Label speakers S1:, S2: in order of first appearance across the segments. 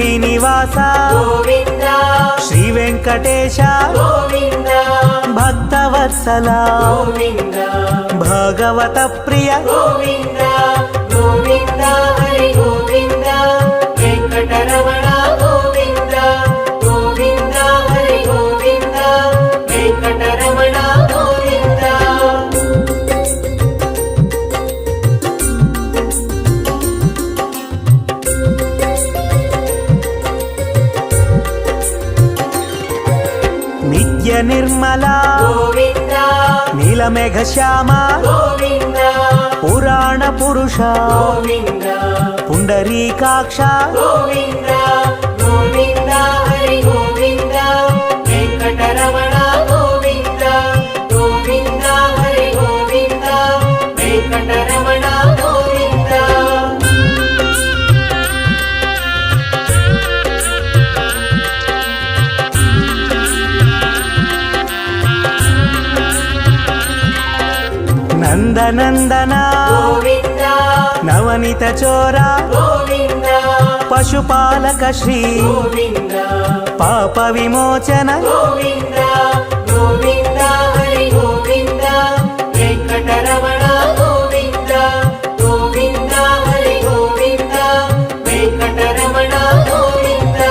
S1: శ్రీనివాస
S2: గోవింద
S1: శ్రీ వెంకటేశ
S2: గోవింద
S1: భక్తవత్సల
S2: గోవింద
S1: భగవత ప్రియ
S2: గోవింద గోవింద హరి గోవింద వెంకటరమణ గోవింద గోవింద హరి గోవింద వెంకటరమణ గోవింద
S1: నిత్య నిర్మల
S2: గోవింద
S1: నీలమేఘ శ్యామ
S2: గోవింద
S1: పురాణ పురుష
S2: గోవింద
S1: పుండరీకాక్ష
S2: గోవింద గోవింద హరి గోవింద వెంకటరమణ గోవింద గోవింద హరి గోవింద వెంకటరమణ గోవింద
S1: నందనందన
S2: గోవింద
S1: నవనిత చోర
S2: గోవింద
S1: పశుపాలక శ్రీ
S2: గోవింద
S1: పాప విమోచన
S2: గోవింద గోవింద హరి గోవింద వెంకటరమణ గోవింద గోవింద హరి గోవింద వెంకటరమణ గోవింద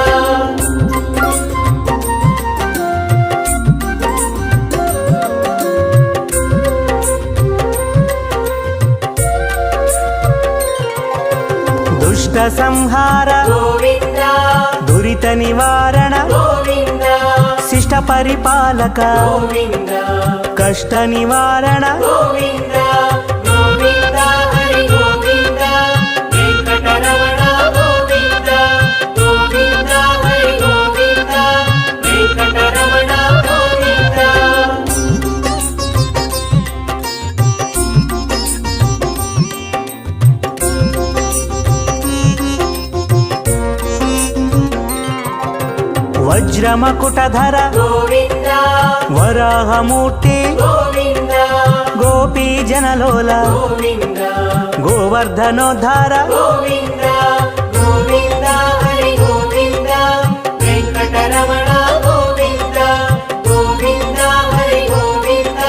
S1: దుష్ట సంహార
S2: గోవింద
S1: దురిత నివారణ
S2: గోవింద
S1: శిష్ట పరిపాలక
S2: గోవింద
S1: కష్ట నివారణ
S2: గోవింద గోవింద హరి గోవింద వెంకటరమణ గోవింద గోవింద హరి గోవింద వెంకటరమణ గోవింద
S1: వజ్రమకుటధర
S2: గోవింద
S1: వరాహమూర్తి
S2: గోవింద
S1: గోపీ జనలోల
S2: గోవింద
S1: గోవర్ధనోద్ధార
S2: గోవింద గోవింద హరి గోవింద వెంకటరమణ గోవింద గోవింద హరి గోవింద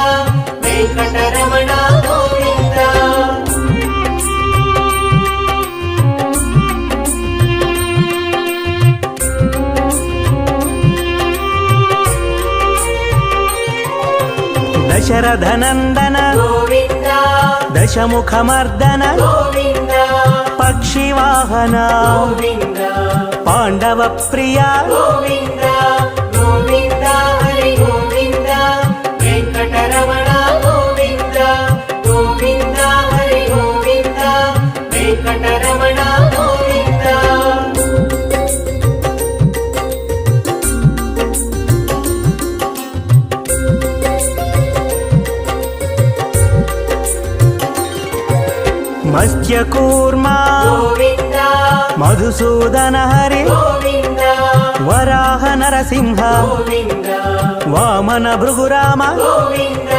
S2: వెంకటరమణ గోవింద
S1: దశరథనందన
S2: గోవింద
S1: దశముఖమర్దన
S2: గోవింద
S1: పక్షివాహన
S2: గోవింద
S1: పాండవ ప్రియ
S2: గోవింద గోవింద హరి గోవింద వెంకటరమణ గోవింద గోవింద హరి గోవింద వెంకటరమణ గోవింద
S1: మత్స్యకూర్మ
S2: గోవింద
S1: మధుసూదన హరి
S2: గోవింద
S1: వరాహ నరసింహ
S2: గోవింద
S1: వామన భృగురామ
S2: గోవింద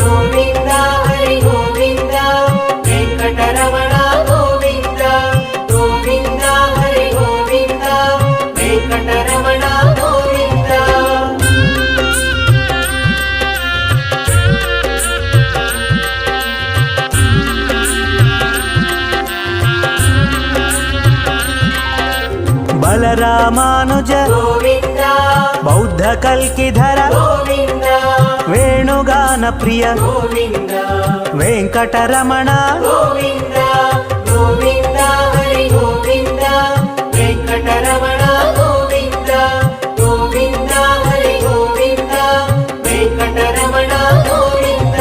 S2: గోవింద హరి గోవింద వెంకటరమణ గోవింద గోవింద హరి గోవింద వెంకటరమణ గోవింద
S1: బలరామానుజ
S2: గోవింద
S1: బౌద్ధ కల్కిధర
S2: గోవింద
S1: వేణుగాన ప్రియ
S2: గోవింద
S1: వెంకటరమణ
S2: గోవింద గోవింద హరి గోవింద వెంకటరమణ గోవింద గోవింద హరి గోవింద వెంకటరమణ గోవింద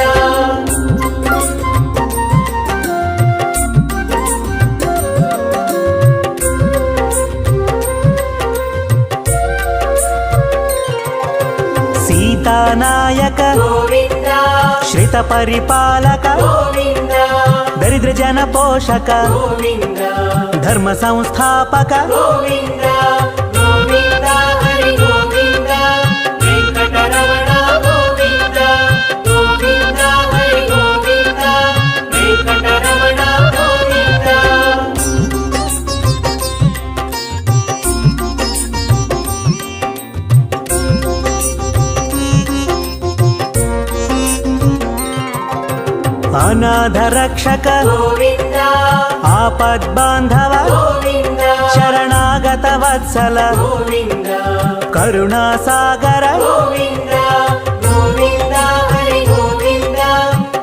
S1: సీతానాయక
S2: గోవింద
S1: శ్రిత పరిపాలక
S2: గోవింద
S1: దరిద్ర జన పోషక
S2: గోవింద
S1: ధర్మ సంస్థాపక
S2: గోవింద గోవింద హరి గోవింద వెంకటరమణ గోవింద గోవింద హరి గోవింద వెంకటరమణ గోవింద
S1: ಅನಾಥ ರಕ್ಷಕ
S2: ಗೋವಿಂದ
S1: ಆಪದ್ಬಾಂಧವ
S2: ಗೋವಿಂದ
S1: ಶರಣಾಗತ ವತ್ಸಲ
S2: ಗೋವಿಂದ
S1: ಕರುಣಾಸಾಗರ
S2: ಗೋವಿಂದ ಗೋವಿಂದ ಹರಿ ಗೋವಿಂದ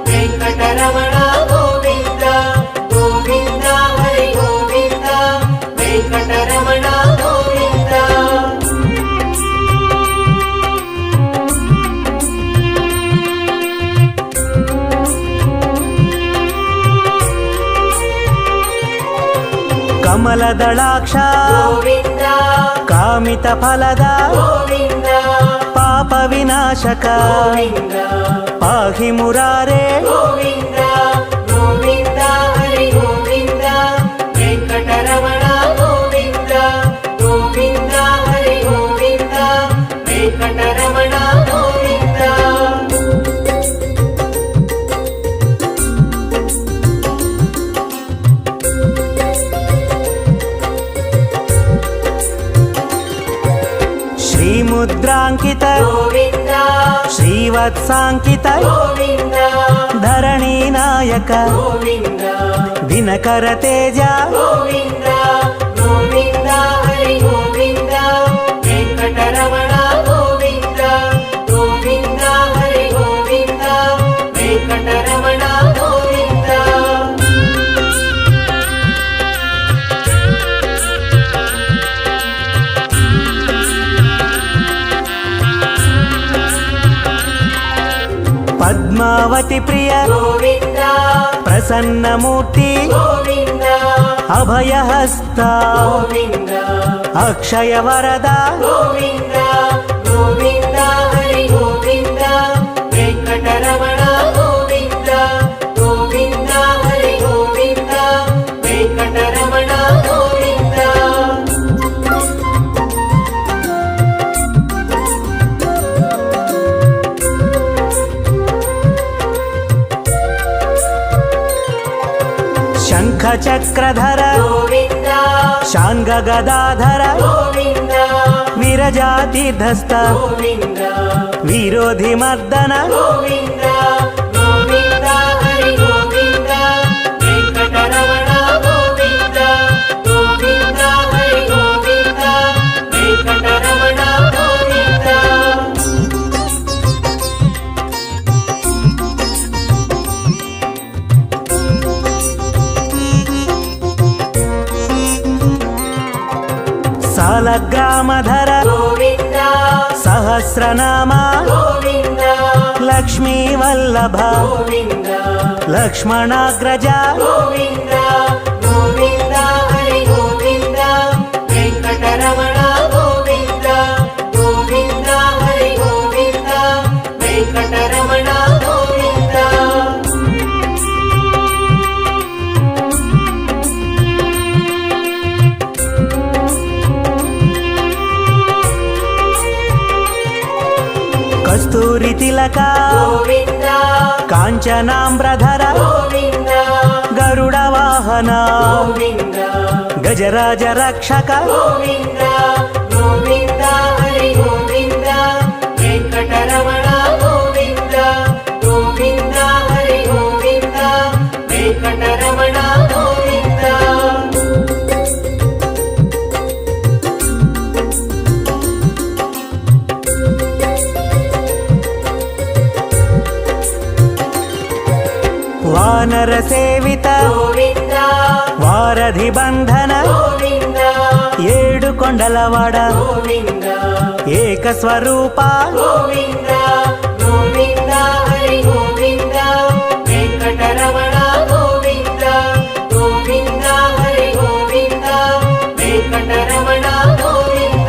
S2: ವೆಂಕಟರಮಣ ಗೋವಿಂದ ಗೋವಿಂದ ಹರಿ ಗೋವಿಂದ ವೆಂಕಟರಮಣ ಗೋವಿಂದ
S1: ಕಮಲದಳಾಕ್ಷ
S2: ಗೋವಿಂದ
S1: ಕಾಮಿತ ಫಲದ
S2: ಗೋವಿಂದ
S1: ಪಾಪ ವಿನಾಶಕ
S2: ಗೋವಿಂದ
S1: ಪಾಹಿ ಮುರಾರೇ
S2: ಗೋವಿಂದ ಗೋವಿಂದ ಹರಿ ಗೋವಿಂದ ವೆಂಕಟರಮಣ ಗೋವಿಂದ ಗೋವಿಂದ ಹರಿ ಗೋವಿಂದ ವೆಂಕಟರಮಣ ಗೋವಿಂದ
S1: ಶ್ರೀಮುದ್ರಾಂಕಿತ
S2: ಗೋವಿಂದ
S1: ಶ್ರೀವತ್ಸಾಂಕಿತ
S2: ಗೋವಿಂದ
S1: ಧರಣಿ ನಾಯಕ
S2: ಗೋವಿಂದ
S1: ದಿನಕರ ತೇಜ
S2: ಗೋವಿಂದ ಗೋವಿಂದ ಹರಿ ಗೋವಿಂದ ವೆಂಕಟರಮಣ ಗೋವಿಂದ ಗೋವಿಂದ ಹರಿ ಗೋವಿಂದ ವೆಂಕಟರಮಣ ಗೋವಿಂದ
S1: ಪದ್ಮಾವತಿ ಪ್ರಿಯ
S2: ಗೋವಿಂದ
S1: ಪ್ರಸನ್ನ ಮೂರ್ತಿ
S2: ಗೋವಿಂದ
S1: ಅಭಯ ಹಸ್ತ
S2: ಗೋವಿಂದ
S1: ಅಕ್ಷಯ ವರದ
S2: ಗೋವಿಂದ ಗೋವಿಂದ ಹರಿ ಗೋವಿಂದ ವೆಂಕಟರಮಣ ಗೋವಿಂದ ಗೋವಿಂದ ಹರಿ ಗೋವಿಂದ ವೆಂಕಟರಮಣ ಗೋವಿಂದ
S1: ಶಂಖ ಚಕ್ರಧರ
S2: ಗೋವಿಂದ
S1: ಶಾಂಗ ಗದಾಧರ
S2: ಗೋವಿಂದ
S1: ವಿರಜಾತಿಧಸ್ತ
S2: ಗೋವಿಂದ
S1: ವಿರೋಧಿ ಮರ್ದನ
S2: ಗೋವಿಂದ ಗೋವಿಂದ ಹರಿ ಗೋವಿಂದ ವೆಂಕಟರಮಣ ಗೋವಿಂದ ಗೋವಿಂದ ಹರಿ ಗೋವಿಂದ ವೆಂಕಟರಮಣ ಗೋವಿಂದ
S1: ಸಾಲಗ್ರಾಮಧರ
S2: ಗೋವಿಂದ
S1: ಸಹಸ್ರನಾಮ
S2: ಗೋವಿಂದ
S1: ಲಕ್ಷ್ಮೀ ವಲ್ಲಭ
S2: ಗೋವಿಂದ
S1: ಲಕ್ಷ್ಮಣಾಗ್ರಜ
S2: ಗೋವಿಂದ ಗೋವಿಂದ ಹರಿ ಗೋವಿಂದ ವೆಂಕಟರಮಣ ಗೋವಿಂದ ಗೋವಿಂದ ಹರಿ ಗೋವಿಂದ ವೆಂಕಟರಮಣ ಗೋವಿಂದ
S1: ಕಸ್ತೂರಿ ತಿಲಕ
S2: ಗೋವಿಂದ
S1: ಕಾಂಚನಾಂಬ್ರಧರ
S2: ಗೋವಿಂದ
S1: ಗರುಡ ವಾಹನ
S2: ಗೋವಿಂದ
S1: ಗಜರಾಜ ರಕ್ಷಕ
S2: ಗೋವಿಂದ ಗೋವಿಂದ ಹರಿ ಗೋವಿಂದ ವೆಂಕಟರಮಣ ಗೋವಿಂದ ಗೋವಿಂದ ಹರಿ ಗೋವಿಂದ ವೆಂಕಟರಮಣ ಗೋವಿಂದ
S1: ವಾನರ ಸೇವಿತ
S2: ಗೋವಿಂದ
S1: ವಾರಧಿ ಬಂಧನ
S2: ಗೋವಿಂದ
S1: ಏಳು ಕೊಂಡಲವಾಡ
S2: ಗೋವಿಂದ
S1: ಏಕ ಸ್ವರೂಪ
S2: ಗೋವಿಂದ ಗೋವಿಂದ ಹರಿ ಗೋವಿಂದ ವೆಂಕಟರಮಣ ಗೋವಿಂದ ಗೋವಿಂದ ಹರಿ ಗೋವಿಂದ ವೆಂಕಟರಮಣ ಗೋವಿಂದ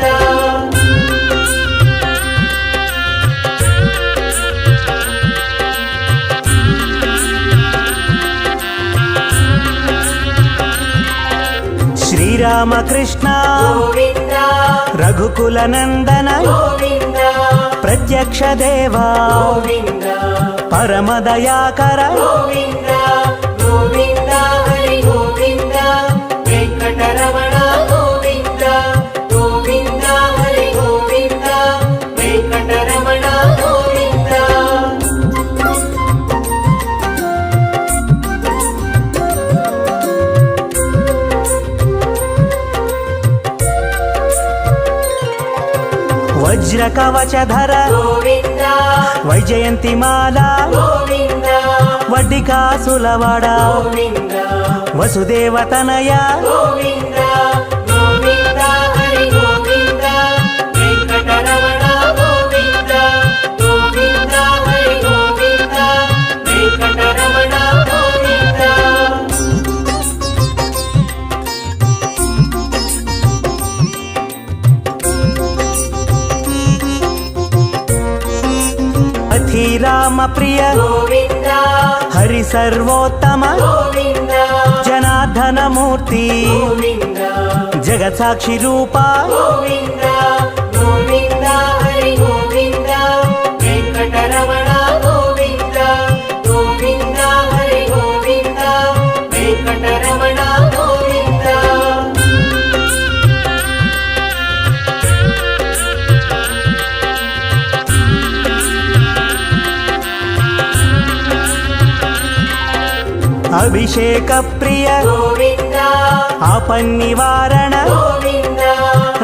S1: ಶ್ರೀರಾಮಕೃಷ್ಣ
S2: ಗೋವಿಂದ
S1: ರಘುಕುಲ ನಂದನ
S2: ಗೋವಿಂದ
S1: ಪ್ರತ್ಯಕ್ಷ ದೇವ
S2: ಗೋವಿಂದ
S1: ಪರಮ ದಯಾಕರ
S2: ಗೋವಿಂದ ಗೋವಿಂದ ಹರಿ ಗೋವಿಂದ ವೆಂಕಟರಮಣ ಗೋವಿಂದ ಗೋವಿಂದ ಹರಿ ಗೋವಿಂದ ವೆಂಕಟರಮಣ ಗೋವಿಂದ
S1: వజ్ర కవచధర
S2: గోవింద
S1: వైజయంతిమాల
S2: గోవింద
S1: వడ్డికాసులవాడ
S2: గోవింద
S1: వసుదేవతనయ
S2: గోవింద గోవింద హరి గోవింద వెంకటరమణ గోవింద గోవింద హరి గోవింద వెంకటరమణ గోవింద
S1: అధిరామ ప్రియ
S2: గోవింద
S1: హరి సర్వోత్తమ
S2: గోవింద
S1: జనార్దన మూర్తి
S2: గోవింద
S1: జగత్సాక్షి రూప
S2: గోవింద గోవింద హరి గోవింద వెంకటరమణ గోవింద గోవింద హరి గోవింద వెంకటరమణ గోవింద
S1: అభిషేక ప్రియ
S2: గోవింద
S1: ఆపన్నివారణ
S2: గోవింద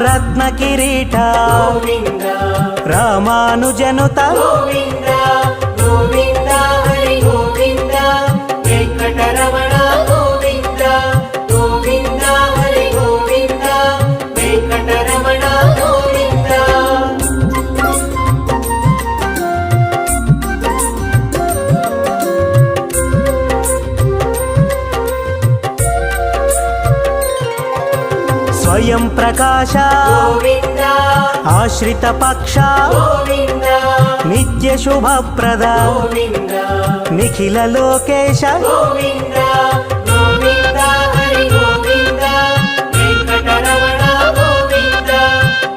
S1: రత్న కిరీట
S2: గోవింద
S1: రామానుజనుత
S2: గోవింద గోవింద హరి గోవింద వెంకటరమణ గోవింద గోవింద హరి గోవింద వెంకటరమణ గోవింద
S1: స్వయం ప్రకాశ
S2: గోవింద
S1: ఆశ్రిత పక్ష
S2: గోవింద
S1: నిత్య శుభప్రద
S2: గోవింద
S1: నిఖిల లోకేశ
S2: గోవింద గోవింద హరి గోవింద వెంకటరమణ గోవింద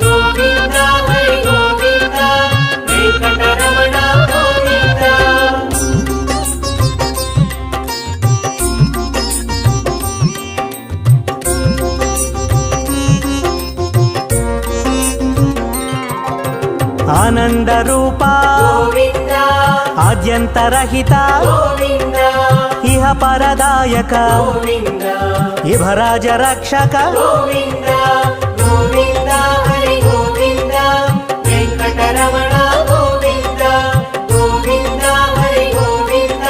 S2: గోవింద హరి గోవింద వెంకటరమణ గోవింద
S1: ఆనంద రూప
S2: గోవింద
S1: ఆద్యంతరహిత
S2: గోవింద
S1: ఇహ పరదాయక
S2: గోవింద
S1: ఇభరాజ రక్షక
S2: గోవింద గోవింద హరి గోవింద వెంకటరమణ గోవింద గోవింద హరి గోవింద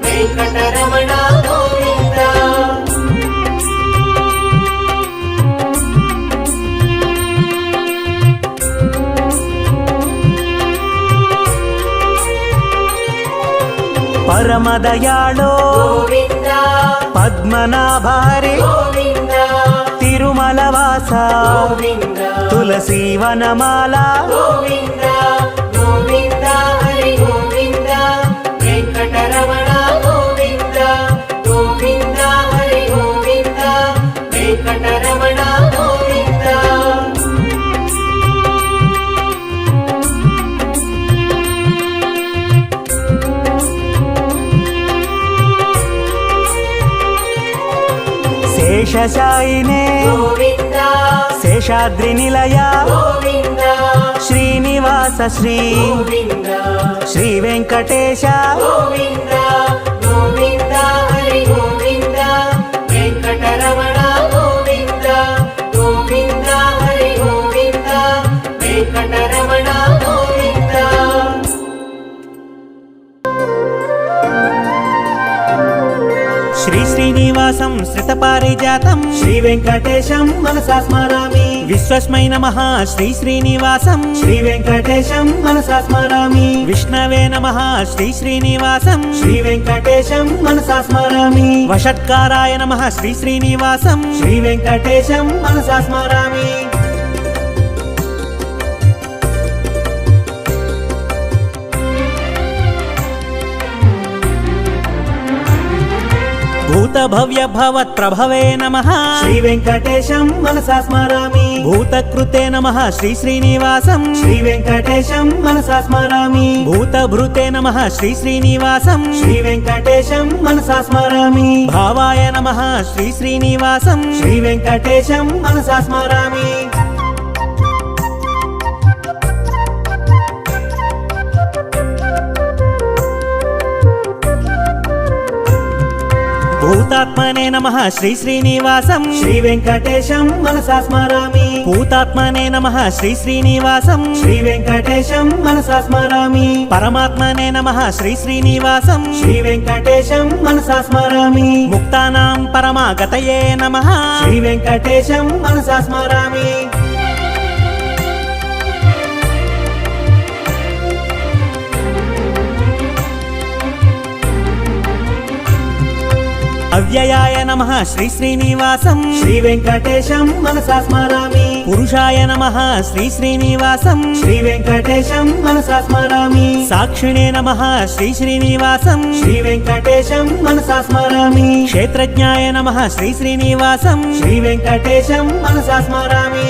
S2: వెంకటరమణ గోవింద
S1: పరమదయాళో
S2: గోవింద
S1: పద్మనాభారి
S2: గోవింద
S1: తిరుమలవాస
S2: గోవింద
S1: తులసీవనమాల
S2: గోవింద గోవింద హరి గోవింద వెంకటరమణ గోవింద గోవింద హరి గోవింద వెంకటరమణ గోవింద
S1: శేషశాయినే
S2: గోవింద
S1: శేషాద్రి నిలయ
S2: గోవింద
S1: శ్రీనివాస
S2: గోవింద
S1: శ్రీ వెంకటేశ
S2: గోవింద గోవింద హరి గోవింద వెంకటరమణ గోవింద గోవింద హరి గోవింద వెంకటరమణ గోవింద
S1: శ్రీ శ్రీనివాసం శ్రితపారిజాతం
S2: శ్రీ వెంకటేశం మనసా స్మరామి
S1: విశ్వస్మై నమః శ్రీ శ్రీనివాసం
S2: శ్రీ వెంకటేశం మనసా స్మరామి
S1: విష్ణవే నమః శ్రీ శ్రీనివాసం
S2: శ్రీ వెంకటేశం మనసా స్మరామి
S1: వషట్కారాయ నమః శ్రీ శ్రీనివాసం
S2: శ్రీ వెంకటేశం మనసా స్మరామి
S1: భూత భవ్య భవత్ ప్రభవే నమః
S2: శ్రీ వెంకటేశం మనసా స్మరామి
S1: భూతకృతే నమః శ్రీ శ్రీనివాసం
S2: శ్రీ వెంకటేశం మనసా స్మరామి
S1: భూతభృతే నమః శ్రీ శ్రీనివాసం
S2: శ్రీ వెంకటేశం మనసా స్మరామి
S1: భావాయ నమః శ్రీ శ్రీనివాసం
S2: శ్రీ వెంకటేశం మనసా స్మరామి
S1: భూతాత్మనే నమః శ్రీ శ్రీనివాసం
S2: శ్రీ వెంకటేశం మనసా స్మరామి
S1: భూతాత్మనే నమః శ్రీ శ్రీనివాసం
S2: శ్రీ వెంకటేశం మనసా స్మరామి
S1: పరమాత్మనే నమః శ్రీ శ్రీనివాసం
S2: శ్రీ వెంకటేశం మనసా స్మరామి
S1: ముక్తానాం పరమాగతయే నమః
S2: శ్రీ వెంకటేశం మనసా స్మరామి
S1: అవ్యయాయ నమః శ్రీ శ్రీనివాసం
S2: శ్రీ వెంకటేశం మనసా స్మరామి
S1: పురుషాయ నమః శ్రీ శ్రీనివాసం
S2: శ్రీ వెంకటేశం మనసా స్మరామి
S1: సాక్షిణే నమః శ్రీ శ్రీనివాసం
S2: శ్రీ వెంకటేశం మనసా స్మరామి
S1: క్షేత్రజ్ఞాయ నమః శ్రీ శ్రీనివాసం
S2: శ్రీ వెంకటేశం మనసా స్మరామి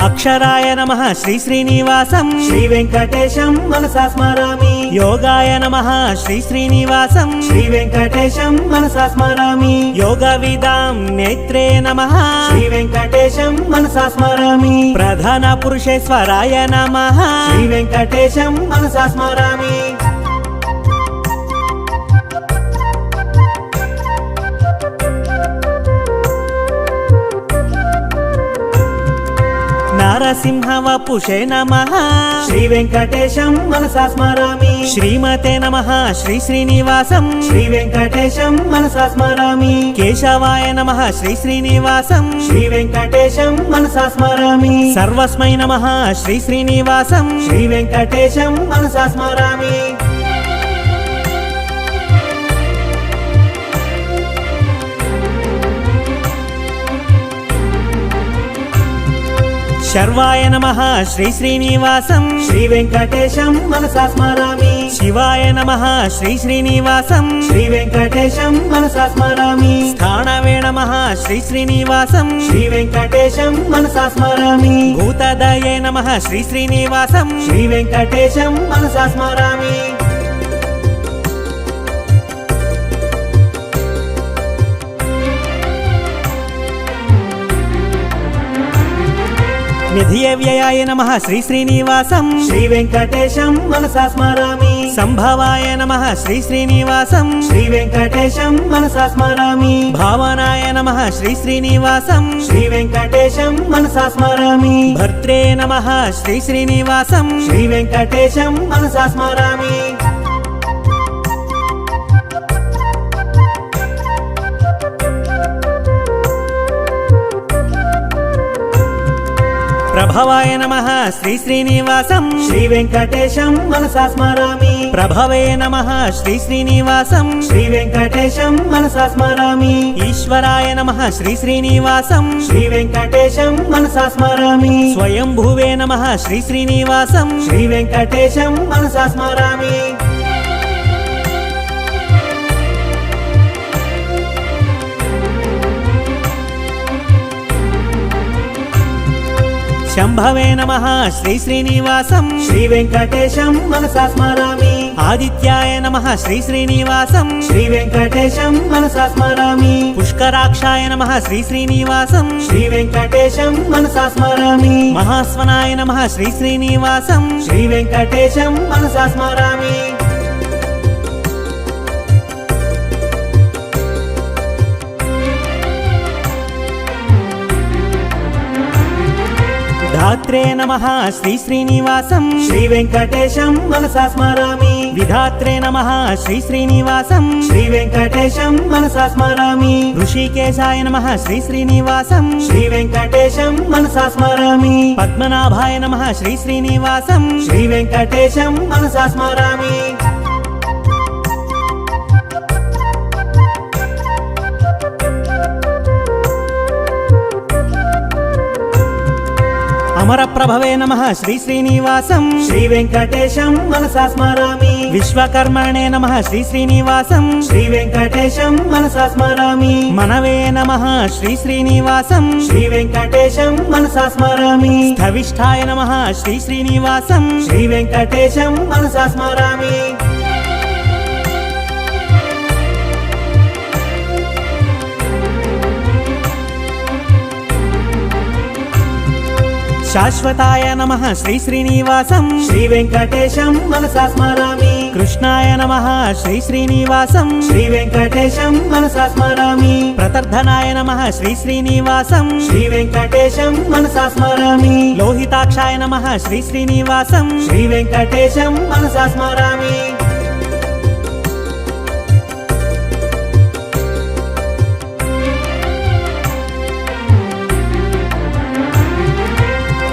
S1: అక్షరాయ నమః శ్రీ శ్రీనివాసం
S2: శ్రీ వెంకటేశం మనసా స్మరామి
S1: యోగాయ నమః శ్రీ శ్రీనివాసం
S2: శ్రీ వెంకటేశం మనసా స్మరామి
S1: యోగ విదాం నేత్రే నమః
S2: శ్రీ వెంకటేశం మనసా స్మరామి
S1: ప్రధాన పురుషేశ్వరాయ నమః
S2: శ్రీ వెంకటేశం మనసా స్మరామి
S1: నరసింహ వపుషే నమః
S2: శ్రీ వెంకటేశం మనసా స్మరామి
S1: శ్రీమతే నమః శ్రీ శ్రీనివాసం
S2: శ్రీ వెంకటేశం మనసా స్మరామి
S1: కేశవాయ నమః శ్రీ శ్రీనివాసం
S2: శ్రీ వెంకటేశం మనసా స్మరామి
S1: సర్వస్మై నమః శ్రీ శ్రీనివాసం
S2: శ్రీ వెంకటేశం మనసా స్మరామి
S1: శర్వాయ నమః శ్రీ శ్రీనివాసం
S2: శ్రీ వెంకటేశం మనసా స్మరామి
S1: శివాయ నమః శ్రీ శ్రీనివాసం
S2: శ్రీ వెంకటేశం మనసా స్మరామి
S1: స్థానవే నమః శ్రీ శ్రీనివాసం
S2: శ్రీ వెంకటేశం మనసా స్మరామి
S1: భూతదయే నమః శ్రీ శ్రీనివాసం
S2: శ్రీ వెంకటేశం మనసా స్మరామి
S1: నిధియవ్యయాయ నమః శ్రీ శ్రీనివాసం
S2: శ్రీ వెంకటేశం మనసా స్మరామి
S1: సంభవాయ నమః శ్రీ శ్రీనివాసం
S2: శ్రీ వెంకటేశం మనసా స్మరామి
S1: భావనాయ నమః శ్రీ శ్రీనివాసం
S2: శ్రీ వెంకటేశం మనసా స్మరామి
S1: భర్త్రే నమః శ్రీ శ్రీనివాసం
S2: శ్రీ వెంకటేశం మనసా స్మరామి
S1: ప్రభవాయ నమః శ్రీ శ్రీనివాసం
S2: శ్రీ వెంకటేశం మనసా స్మరామి
S1: ప్రభవే నమః శ్రీ శ్రీనివాసం
S2: శ్రీ వెంకటేశం మనసా స్మరామి
S1: ఈశ్వరాయ నమః శ్రీ శ్రీనివాసం
S2: శ్రీ వెంకటేశం మనసా స్మరామి
S1: స్వయంభువే నమః శ్రీ శ్రీనివాసం
S2: శ్రీ వెంకటేశం మనసా స్మరామి
S1: శంభవే నమః శ్రీ శ్రీనివాసం
S2: శ్రీ వెంకటేశం మనసా స్మరామి
S1: ఆదిత్యాయ నమః శ్రీ శ్రీనివాసం
S2: శ్రీ వెంకటేశం మనసా స్మరామి
S1: పుష్కరాక్షాయ నమః శ్రీ శ్రీనివాసం
S2: శ్రీ వెంకటేశం మనసా స్మరామి
S1: మహాస్వనాయ నమః శ్రీ శ్రీనివాసం
S2: శ్రీ వెంకటేశం మనసా స్మరామి
S1: ధాత్రే నమః శ్రీ శ్రీనివాసం
S2: శ్రీ వెంకటేశం మనసా స్మరామి
S1: విధాత్రే నమః శ్రీ శ్రీనివాసం
S2: శ్రీ వెంకటేశం మనసా స్మరామి
S1: ఋషికేశాయ నమః శ్రీ శ్రీనివాసం
S2: శ్రీ వెంకటేశం మనసా స్మరామి
S1: పద్మనాభాయ నమః శ్రీ శ్రీనివాసం
S2: శ్రీ వెంకటేశం మనసా స్మరామి
S1: అమరప్రభవే నమః శ్రీ శ్రీనివాసం
S2: శ్రీ వెంకటేశం మనసా స్మరామి
S1: విశ్వకర్మణే నమః శ్రీ శ్రీనివాసం
S2: శ్రీ వెంకటేశం మనసా స్మరామి
S1: మనవే నమః శ్రీ శ్రీనివాసం
S2: శ్రీ వెంకటేశం మనసా స్మరామి
S1: స్థవిష్ఠాయ నమః శ్రీ శ్రీనివాసం
S2: శ్రీ వెంకటేశం మనసా స్మరామి
S1: శాశ్వతాయ నమః శ్రీ శ్రీనివాసం
S2: శ్రీ వెంకటేశం మనసా స్మరామి
S1: కృష్ణాయ నమః శ్రీ శ్రీనివాసం
S2: శ్రీ వెంకటేశం మనసా స్మరామి
S1: ప్రతర్ధనాయ నమః శ్రీ శ్రీనివాసం
S2: శ్రీ వెంకటేశం మనసా స్మరామి
S1: లోహితాక్షాయ నమః శ్రీ శ్రీనివాసం
S2: శ్రీ వెంకటేశం మనసా స్మరామి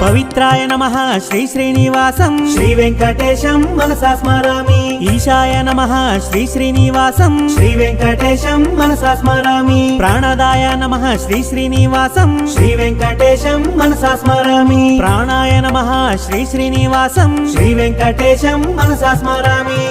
S1: పవిత్రాయ నమః శ్రీ శ్రీనివాసం
S2: శ్రీ వెంకటేశం మనసా స్మరామి
S1: ఈశాయ నమః శ్రీ శ్రీనివాసం
S2: శ్రీ వెంకటేశం మనసా స్మరామి
S1: ప్రాణదాయ నమః శ్రీ శ్రీనివాసం
S2: శ్రీ వెంకటేశం మనసా స్మరామి
S1: ప్రాణాయ నమః శ్రీ శ్రీనివాసం
S2: శ్రీ వెంకటేశం మనసా స్మరామి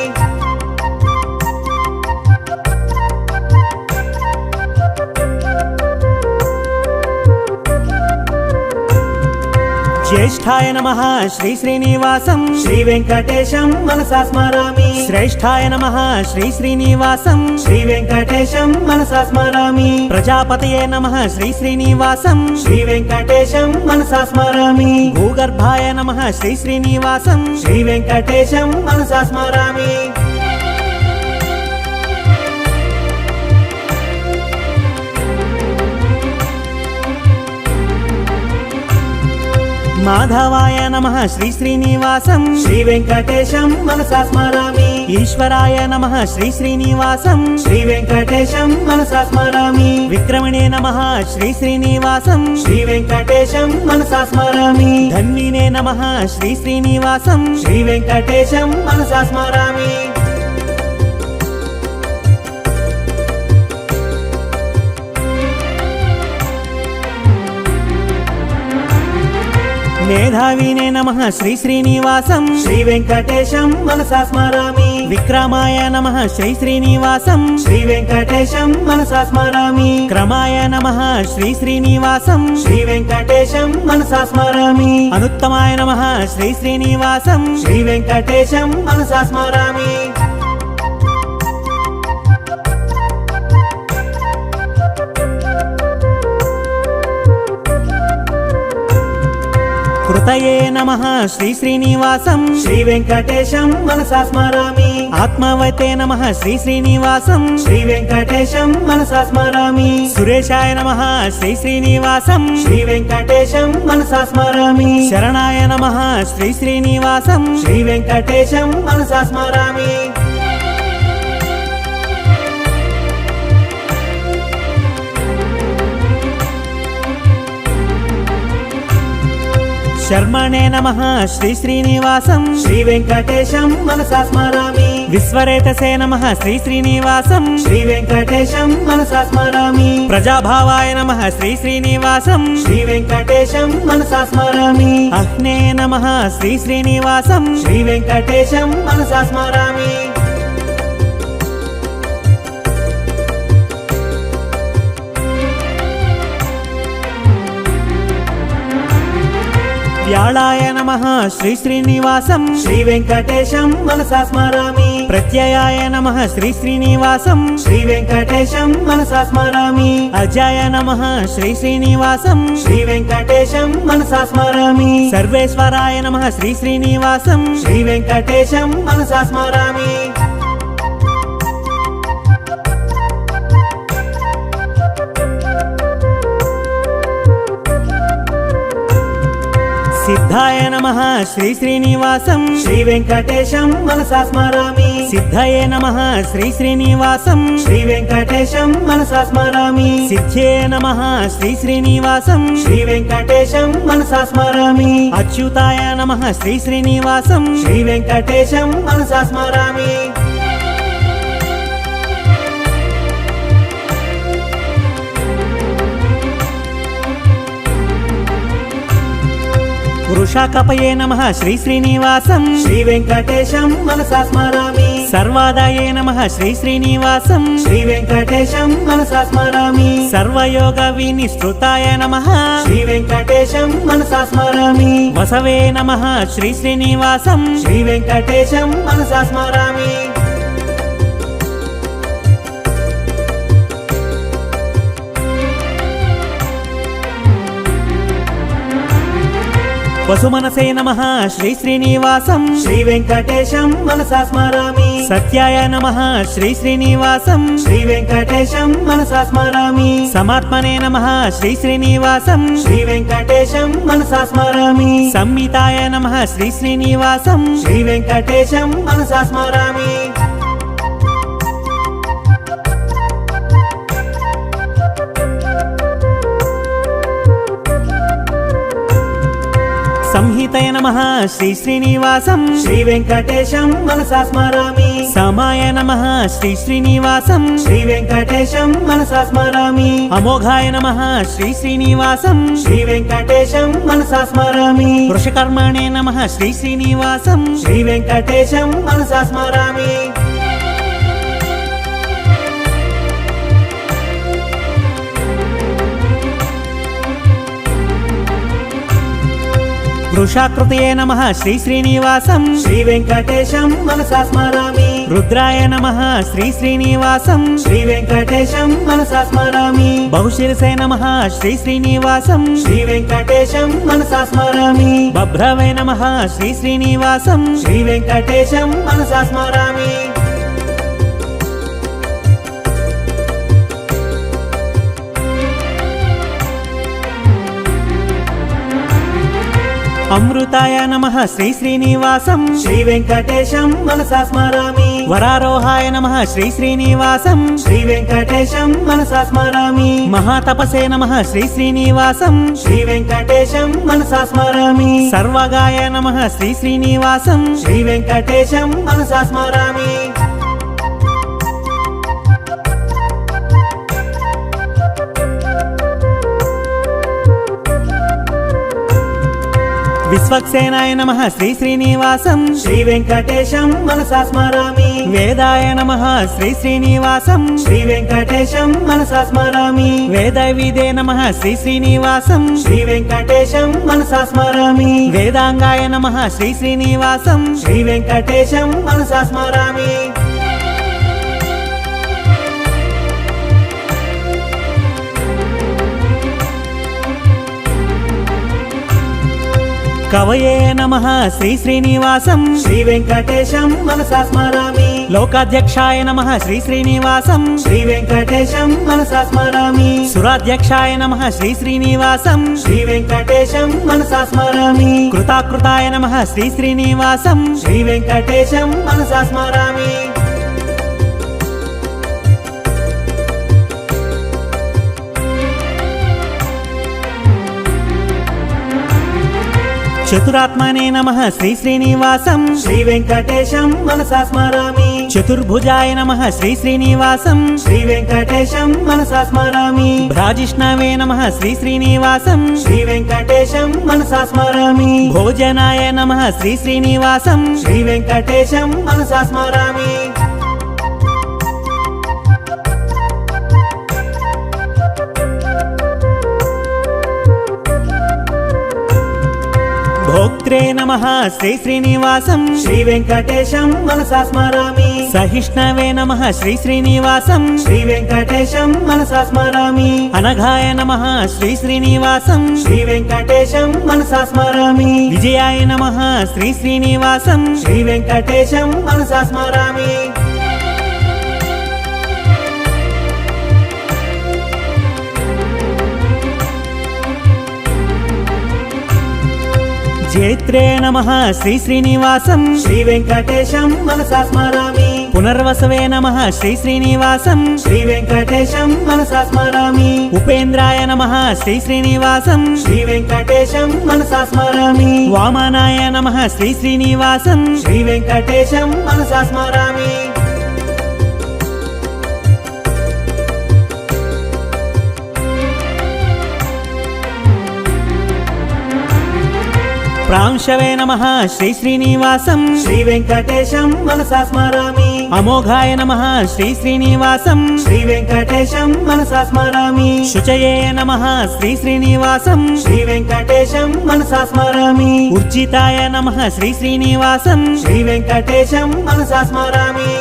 S1: జ్యేష్ఠాయ నమః శ్రీ శ్రీనివాసం
S2: శ్రీ వెంకటేశం మనసా స్మరామి
S1: శ్రేష్ఠాయ నమః శ్రీ శ్రీనివాసం
S2: శ్రీ వెంకటేశం మనసా స్మరామి
S1: ప్రజాపతయే నమః శ్రీ శ్రీనివాసం
S2: శ్రీ వెంకటేశం మనసా స్మరామి
S1: భూగర్భాయ నమః శ్రీ శ్రీనివాసం
S2: శ్రీ వెంకటేశం మనసా స్మరామి
S1: మాధవాయ నమః శ్రీ శ్రీనివాసం
S2: శ్రీ వెంకటేశం మనసా స్మరామి
S1: ఈశ్వరాయ నమః శ్రీ శ్రీనివాసం
S2: శ్రీ వెంకటేశం మనసా స్మరామి
S1: విక్రమణే నమః శ్రీ శ్రీనివాసం
S2: శ్రీ వెంకటేశం మనసా స్మరామి
S1: ధన్వినే నమః శ్రీ శ్రీనివాసం
S2: శ్రీ వెంకటేశం మనసా స్మరామి
S1: మేధావినే నమః శ్రీ శ్రీనివాసం
S2: శ్రీ వెంకటేశం మనసా స్మరామి
S1: విక్రమాయ నమః శ్రీ శ్రీనివాసం
S2: శ్రీ వెంకటేశం మనసా స్మరామి
S1: క్రమాయ నమః శ్రీ శ్రీనివాసం
S2: శ్రీ వెంకటేశం మనసా స్మరామి
S1: అనుత్తమాయ నమః శ్రీ శ్రీనివాసం
S2: శ్రీ వెంకటేశం మనసా స్మరామి
S1: కృతయే నమః శ్రీ శ్రీనివాసం
S2: శ్రీ వెంకటేశం మనసా స్మరామి
S1: ఆత్మవతే నమః శ్రీ శ్రీనివాసం
S2: శ్రీ వెంకటేశం మనసా స్మరామి
S1: సురేశాయ నమః శ్రీ శ్రీనివాసం
S2: శ్రీ వెంకటేశం మనసా స్మరామి
S1: శరణాయ నమః శ్రీ శ్రీనివాసం
S2: శ్రీ వెంకటేశం మనసా స్మరామి
S1: శర్మణే నమః శ్రీ శ్రీనివాసం
S2: శ్రీ వెంకటేశం మనసా స్మరామి
S1: విశ్వరేతసే నమః శ్రీ శ్రీనివాసం
S2: శ్రీ వెంకటేశం మనసా స్మరామి
S1: ప్రజాభావాయ నమః శ్రీ శ్రీనివాసం
S2: శ్రీ వెంకటేశం మనసా స్మరామి
S1: అహ్నే నమః శ్రీ శ్రీనివాసం
S2: శ్రీ వెంకటేశం మనసా స్మరామి
S1: వ్యాళాయ నమః శ్రీ శ్రీనివాసం
S2: శ్రీ వెంకటేశం మనసా స్మరామి
S1: ప్రత్యయాయ నమః శ్రీ శ్రీనివాసం
S2: శ్రీ వెంకటేశం మనసా స్మరామి
S1: అజాయ నమః శ్రీ శ్రీనివాసం
S2: శ్రీ వెంకటేశం మనసా స్మరామి
S1: సర్వేశ్వరాయ నమః శ్రీ శ్రీనివాసం
S2: శ్రీ వెంకటేశం మనసా స్మరామి
S1: సిద్ధాయ నమః శ్రీ శ్రీనివాసం
S2: శ్రీ వెంకటేశం మనసా స్మరామి
S1: సిద్ధయే నమః శ్రీ శ్రీనివాసం
S2: శ్రీ వెంకటేశం మనసా స్మరామి
S1: సిద్ధ్యే నమః శ్రీ శ్రీనివాసం
S2: శ్రీ వెంకటేశం మనసా స్మరామి
S1: అచ్యుతాయ నమః శ్రీ శ్రీనివాసం
S2: శ్రీ వెంకటేశం మనసా స్మరామి
S1: వృషాకపయే నమః శ్రీ శ్రీనివాసం
S2: శ్రీ వెంకటేశం మనసా స్మరామి
S1: సర్వాదాయే నమః శ్రీ శ్రీనివాసం
S2: శ్రీ వెంకటేశం మనసా స్మరామి
S1: సర్వయోగ వినిశ్రుతాయ నమః
S2: శ్రీ వెంకటేశం మనసా స్మరామి
S1: వసవే నమః శ్రీ శ్రీనివాసం
S2: శ్రీ వెంకటేశం మనసా స్మరామి
S1: వసుమనసే నమః శ్రీ శ్రీనివాసం
S2: శ్రీ వెంకటేశం మనసా స్మరామి
S1: సత్యాయ నమః శ్రీ శ్రీనివాసం
S2: శ్రీ వెంకటేశం మనసా స్మరామి
S1: సమాత్మనే నమః శ్రీ శ్రీనివాసం
S2: శ్రీ వెంకటేశం మనసా స్మరామి
S1: సంహితాయ నమః శ్రీ శ్రీనివాసం
S2: శ్రీ వెంకటేశం మనసా స్మరామి
S1: సంహితయ నమః శ్రీ శ్రీనివాసం
S2: శ్రీ వెంకటేశం మనసా స్మరామి
S1: సమాయ నమః శ్రీ శ్రీనివాసం
S2: శ్రీ వెంకటేశం మనసా స్మరామి
S1: అమోఘాయ నమః శ్రీ శ్రీనివాసం
S2: శ్రీ వెంకటేశం మనసా స్మరామి
S1: వృషకర్మణే నమః శ్రీ శ్రీనివాసం
S2: శ్రీ వెంకటేశం మనసా స్మరామి
S1: వృషాకృతయే నమః శ్రీ శ్రీనివాసం
S2: శ్రీ వెంకటేశం మనసా స్మరామి
S1: రుద్రాయ నమః శ్రీ శ్రీనివాసం
S2: శ్రీ వెంకటేశం మనసా స్మరామి
S1: బహుశిరసే నమః శ్రీ శ్రీనివాసం
S2: శ్రీ వెంకటేశం మనసా స్మరామి
S1: బభ్రవే నమః శ్రీ శ్రీనివాసం
S2: శ్రీ వెంకటేశం మనసా స్మరామి
S1: అమృతాయ నమః శ్రీ శ్రీనివాసం
S2: శ్రీ వెంకటేశం మనసా స్మరామి
S1: వరారోహాయ నమః శ్రీ శ్రీనివాసం
S2: శ్రీ వెంకటేశం మనసా స్మరామి
S1: మహాతపసే నమః శ్రీ శ్రీనివాసం
S2: శ్రీ వెంకటేశం మనసా స్మరామి
S1: సర్వగాయ నమః శ్రీ శ్రీనివాసం
S2: శ్రీ వెంకటేశం మనసా స్మరామి
S1: విశ్వక్సేనాయ నమః శ్రీ శ్రీనివాసం
S2: శ్రీ వెంకటేశం మనసా స్మరామి
S1: వేదాయ నమః శ్రీ శ్రీనివాసం
S2: శ్రీ వెంకటేశం మనసా స్మరామి
S1: వేదవిదే నమః శ్రీ శ్రీనివాసం
S2: శ్రీ వెంకటేశం మనసా స్మరామి
S1: వేదాంగాయ నమః శ్రీ శ్రీనివాసం
S2: శ్రీ వెంకటేశం మనసా స్మరామి
S1: కవయే నమః శ్రీ శ్రీనివాసం
S2: శ్రీ వెంకటేశం మనసా స్మరామి
S1: లోకాధ్యక్షాయ నమః శ్రీ శ్రీనివాసం
S2: శ్రీ వెంకటేశం మనసా స్మరామి
S1: సురాధ్యక్షాయ నమః శ్రీ శ్రీనివాసం
S2: శ్రీ వెంకటేశం మనసా స్మరామి
S1: కృతాకృతాయ నమః శ్రీ శ్రీనివాసం
S2: శ్రీ వెంకటేశం మనసా స్మరామి
S1: చతురాత్మనే నమః శ్రీ శ్రీనివాసం
S2: శ్రీ వెంకటేశం మనసా స్మరామి
S1: చతుర్భుజాయ నమః శ్రీ శ్రీనివాసం
S2: శ్రీ వెంకటేశం మనసా స్మరామి
S1: భ్రాజిష్ణవే నమః శ్రీ శ్రీనివాసం
S2: శ్రీ వెంకటేశం మనసా స్మరామి
S1: భోజనాయ నమః శ్రీ శ్రీనివాసం
S2: శ్రీ వెంకటేశం మనసా స్మరామి
S1: భోక్త్రే నమః శ్రీ శ్రీనివాసం
S2: శ్రీ వెంకటేశం మనసా స్మరామి
S1: సహిష్ణవే నమః శ్రీ శ్రీనివాసం
S2: శ్రీ వెంకటేశం మనసా స్మరామి
S1: అనఘాయ నమః శ్రీ శ్రీనివాసం
S2: శ్రీ వెంకటేశం మనసా స్మరామి
S1: విజయాయ నమః శ్రీ శ్రీనివాసం
S2: శ్రీ వెంకటేశం మనసా స్మరామి
S1: జైత్రే నమః శ్రీ శ్రీనివాసం
S2: శ్రీ వెంకటేశం మనసా స్మరామి
S1: పునర్వసవే నమః శ్రీ శ్రీనివాసం
S2: శ్రీ వెంకటేశం మనసా స్మరామి
S1: ఉపేంద్రాయ నమః శ్రీ శ్రీనివాసం
S2: శ్రీ వెంకటేశం మనసా స్మరామి
S1: వామనాయ నమః శ్రీ శ్రీనివాసం
S2: శ్రీ వెంకటేశం మనసా స్మరామి
S1: ప్రాంశవే నమః శ్రీ శ్రీనివాసం
S2: శ్రీ వెంకటేశం మనసా స్మరామి
S1: అమోఘాయ నమః శ్రీ శ్రీనివాసం
S2: శ్రీ వెంకటేశం మనసా స్మరామి
S1: శుచయే నమః శ్రీ శ్రీనివాసం
S2: శ్రీ వెంకటేశం మనసా స్మరామి
S1: ఉర్జితాయ నమః శ్రీ శ్రీనివాసం
S2: శ్రీ వెంకటేశం మనసా స్మరామి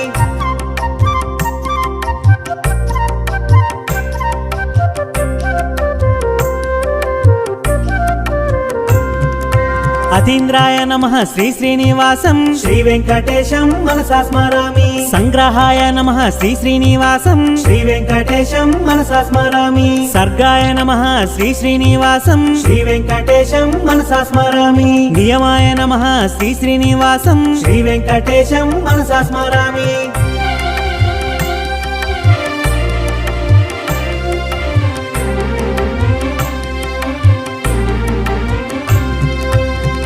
S1: సిద్ధీంద్రాయ నమః శ్రీ శ్రీనివాసం
S2: శ్రీ వెంకటేశం మనసా స్మరామి
S1: సంగ్రహాయ నమః శ్రీ శ్రీనివాసం
S2: శ్రీ వెంకటేశం మనసా స్మరామి
S1: సర్గాయ నమః శ్రీ శ్రీనివాసం
S2: శ్రీ వెంకటేశం మనసా స్మరామి
S1: నియమాయ నమః శ్రీ శ్రీనివాసం
S2: శ్రీ వెంకటేశం మనసా స్మరామి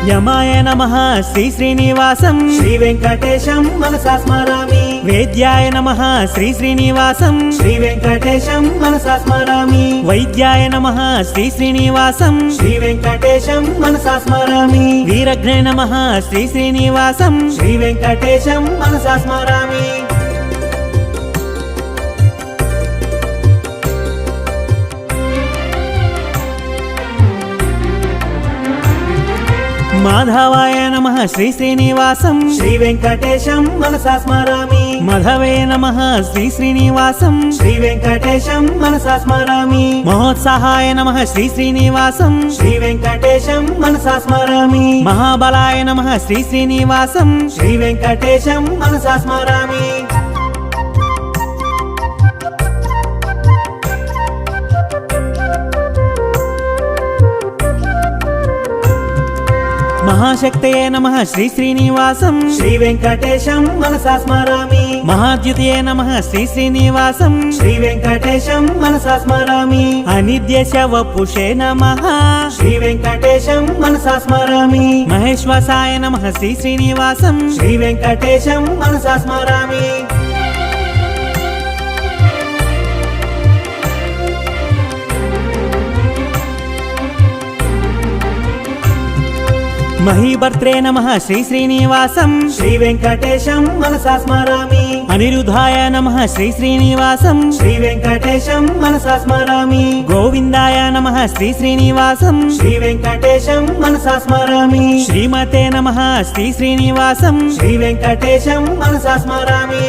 S1: యమాయ నమః శ్రీ శ్రీనివాసం
S2: శ్రీ వెంకటేశం మనసా స్మరామి
S1: వేద్యాయ నమః శ్రీ శ్రీనివాసం
S2: శ్రీ వెంకటేశం మనసా స్మరామి
S1: వైద్యాయ నమః శ్రీ శ్రీనివాసం
S2: శ్రీ వెంకటేశం మనసా స్మరామి
S1: వీరఘ్నే నమః శ్రీ శ్రీనివాసం
S2: శ్రీ వెంకటేశం మనసా స్మరామి
S1: మాధవాయ నమః శ్రీ శ్రీనివాసం
S2: శ్రీ వెంకటేశం మనసా స్మరామి
S1: మధవే నమః శ్రీ శ్రీనివాసం
S2: శ్రీ వెంకటేశం మనసా స్మరామి
S1: మహోత్సాహాయ నమః శ్రీ శ్రీనివాసం
S2: శ్రీ వెంకటేశం మనసా స్మరామి
S1: మహాబలాయ నమః శ్రీ శ్రీనివాసం
S2: శ్రీ వెంకటేశం మనసా స్మరామి
S1: మహాశక్తయే నమః శ్రీ శ్రీనివాసం
S2: శ్రీ వెంకటేశం మనసా స్మరామి
S1: మహాద్యుతయే నమః శ్రీ శ్రీనివాసం
S2: శ్రీ వెంకటేశం మనసా స్మరామి
S1: అనిద్యశ వపుషే నమః
S2: శ్రీ వెంకటేశం మనసా స్మరామి
S1: మహేశ్వసాయ నమః శ్రీ శ్రీనివాసం
S2: శ్రీ వెంకటేశం మనసా స్మరామి
S1: మహీభర్త్రే నమః శ్రీ శ్రీనివాసం
S2: శ్రీ వెంకటేశం మనసా స్మరామి
S1: అనిరుద్ధాయ నమః శ్రీ శ్రీనివాసం
S2: శ్రీ వెంకటేశం మనసా స్మరామి
S1: గోవిందాయ నమః శ్రీ శ్రీనివాసం
S2: శ్రీ వెంకటేశం మనసా స్మరామి
S1: శ్రీమతే నమః శ్రీ శ్రీనివాసం
S2: శ్రీ వెంకటేశం మనసా స్మరామి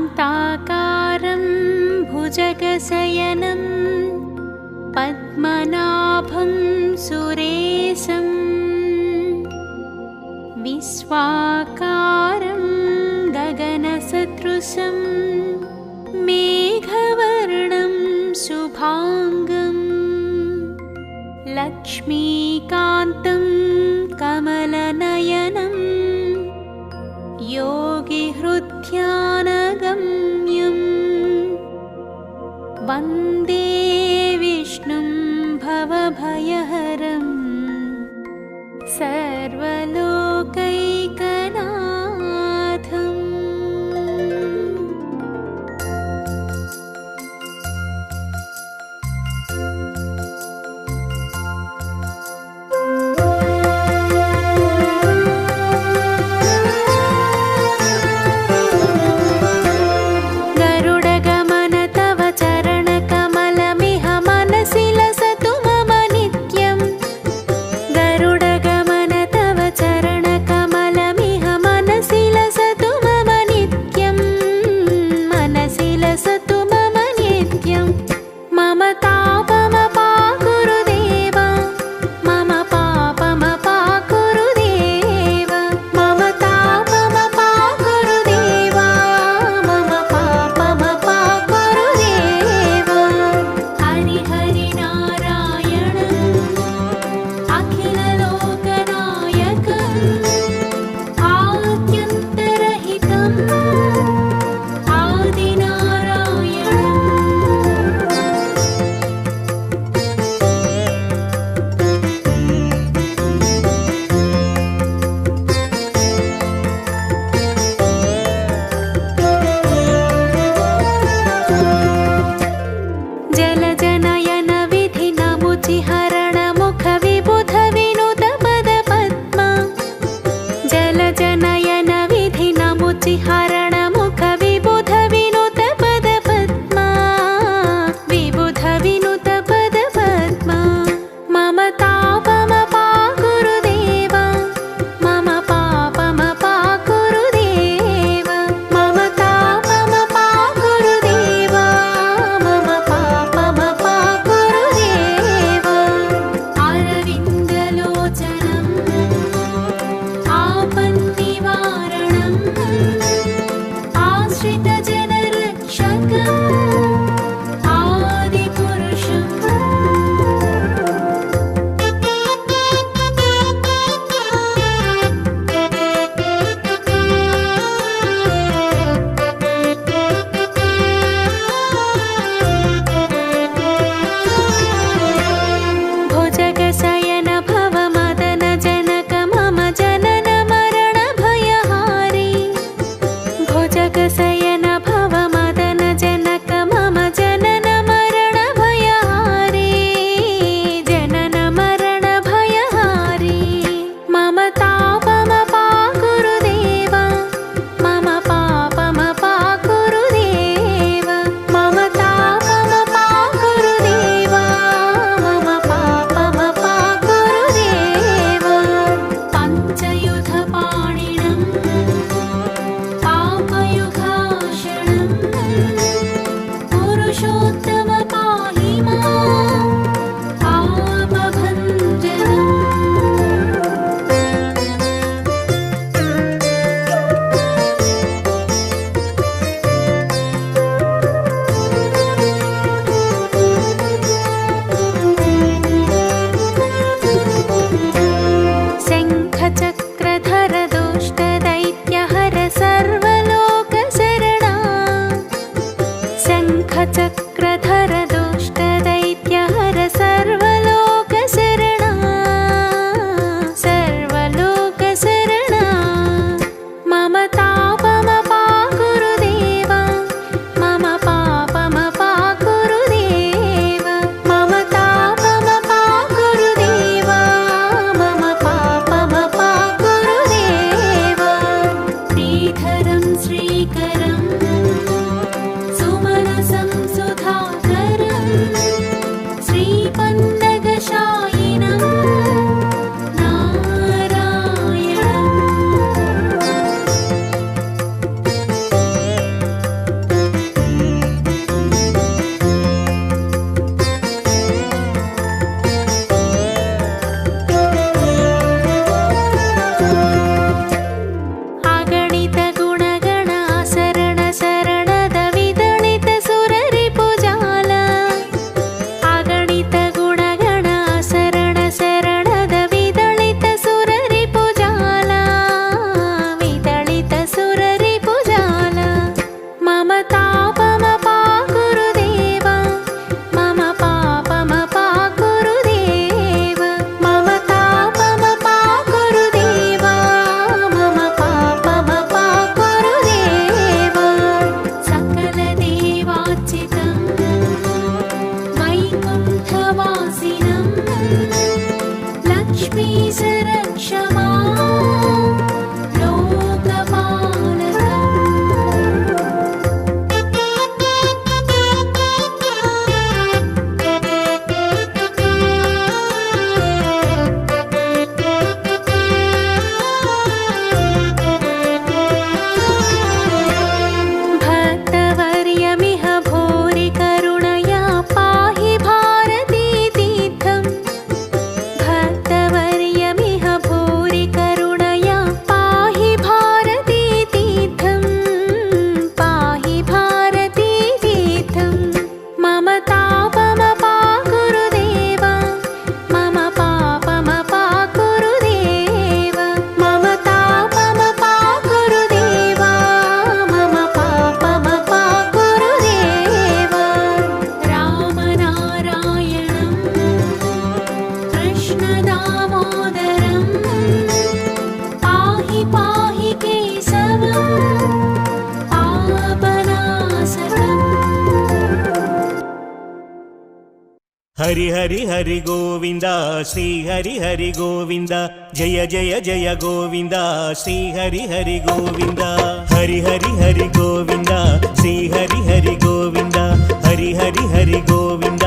S3: शान्ताकारं भुजगशयनं पद्मनाभं सुरेशं विश्वाकारं गगनसदृशं मेघवर्णं शुभाङ्गं लक्ष्मीकान्तं कमलनयनं योगिहृद्ध्यानगम्यं वन्दे विष्णुं भवभयहरं सर्वलोकैकनाथम्। गरुडगमन तव चरणकमल
S4: హరి హరి హరి గోవింద శ్రీ హరి హరి గోవింద జయ జయ జయ గోవింద శ్రీ హరి హరి గోవింద హరి హరి హరి గోవింద శ్రీ హరి హరి గోవింద హరి హరి హరి గోవింద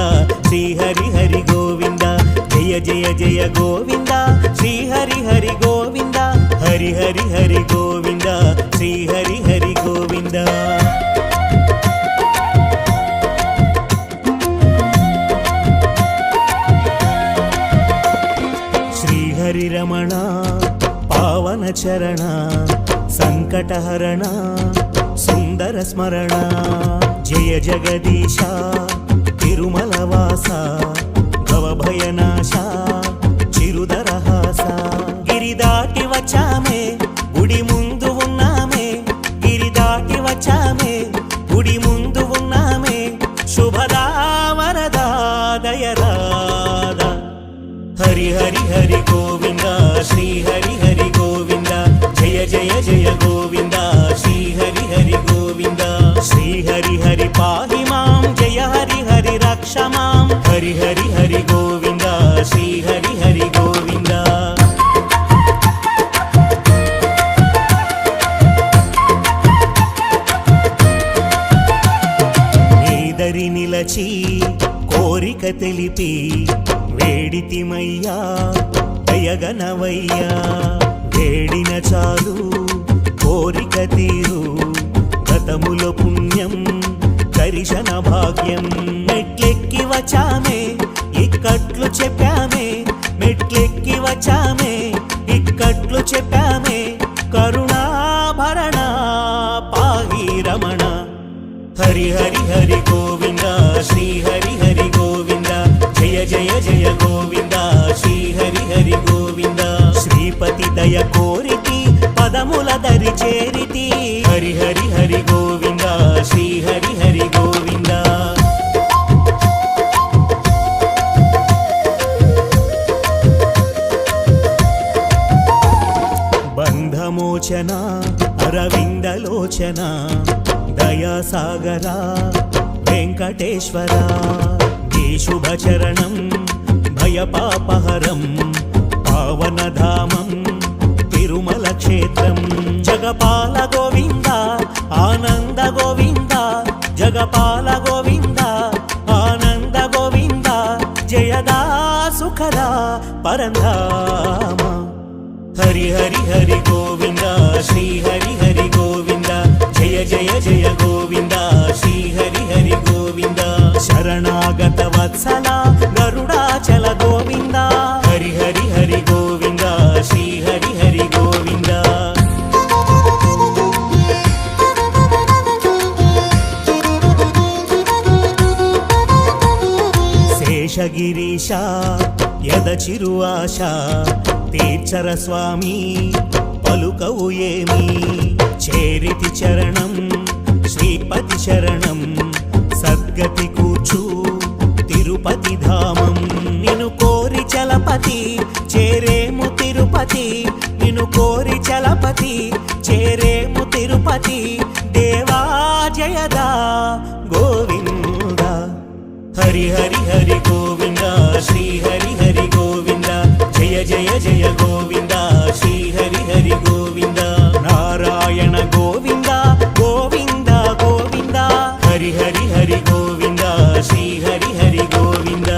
S4: శ్రీ హరి హరి గోవింద జయ జయ జయ గోవింద శ్రీ హరి హరి గోవింద హరి హరి హరి గోవింద శ్రీ హరి హరి గోవింద హరి రమణ పావన చరణ సంకటహరణ సుందర స్మరణ జయ జగదీశ తిరుమల వాస భవభయనాశ చిరుదరహాస గిరి దాటి వచ్చామే గుడి ముందు ఉన్నామే గిరి దాటి వచ్చామే గుడి ముందు ఉన్నామే శుభదా వరదా దయరాదా హరి హరి హరి గోవింద శ్రీ హరి హరి గోవింద జయ జయ జయ గోవింద శ్రీ హరి హరి గోవింద శ్రీ హరి హరి పాహి మాం జయ హరి హరి రక్ష మాం హరి హరి హరి గోవింద శ్రీ హరి హరి గోవింద నీదరి నిలచి కోరిక తెలిపి వేడితిమయ్యా దయగనవయ్యా వేడిన చాలు కోరిక తీరు గతములో పుణ్యం దర్శన భాగ్యం మెట్లెక్కి వచ్చామే ఇక్కట్లు చెప్పామే మెట్లెక్కి వచ్చామే ఇక్కట్లు చెప్పామే కరుణాభరణ పాహి రమణ హరి హరి హరి గోవింద శ్రీ హరి హరి గోవింద జయ జయ జయ గోవింద శ్రీ హరి హరి గోవింద శ్రీపతి దయ కోరితి పదముల దరి చేరితి హరి హరి హరి గోవింద శ్రీ హరి హరి గోవింద బంధమోచన అరవిందలోచన దయాసాగరా వెంకటేశ్వరా శుభచరణం భయపాపహరం పావనధామం తిరుమల క్షేత్రం జగపాల గోవింద ఆనంద గోవింద జగపాల గోవింద ఆనంద గోవింద జయదా సుఖదా పరంధామ హరి హరి హరి గోవింద శ్రీ హరి హరి గోవింద జయ జయ జయ గోవింద శ్రీ హరి హరి గోవింద శరణాగత వత్సల గరుడాచల గోవింద హరి హరి హరి గోవింద శ్రీ హరి హరి గోవింద శేషగిరీశ యదచిరు ఆశ తీర్చర స్వామి పలుకవు ఏమి చేరితి చరణం శ్రీపతి శరణం సద్గతి కూర్చు తిరుపతి ధామం నిన్ను కోరి చలపతి చేరేము తిరుపతి నిన్ను కోరి చలపతి చేరేము తిరుపతి దేవా జయదా గోవింద హరి హరి హరి గోవింద శ్రీ హరి హరి గోవింద జయ జయ జయ గోవింద శ్రీ హరి హరి గోవింద నారాయణ గోవింద గోవింద గోవింద హరి హరి హరి గోవింద శ్రీ హరి హరి గోవింద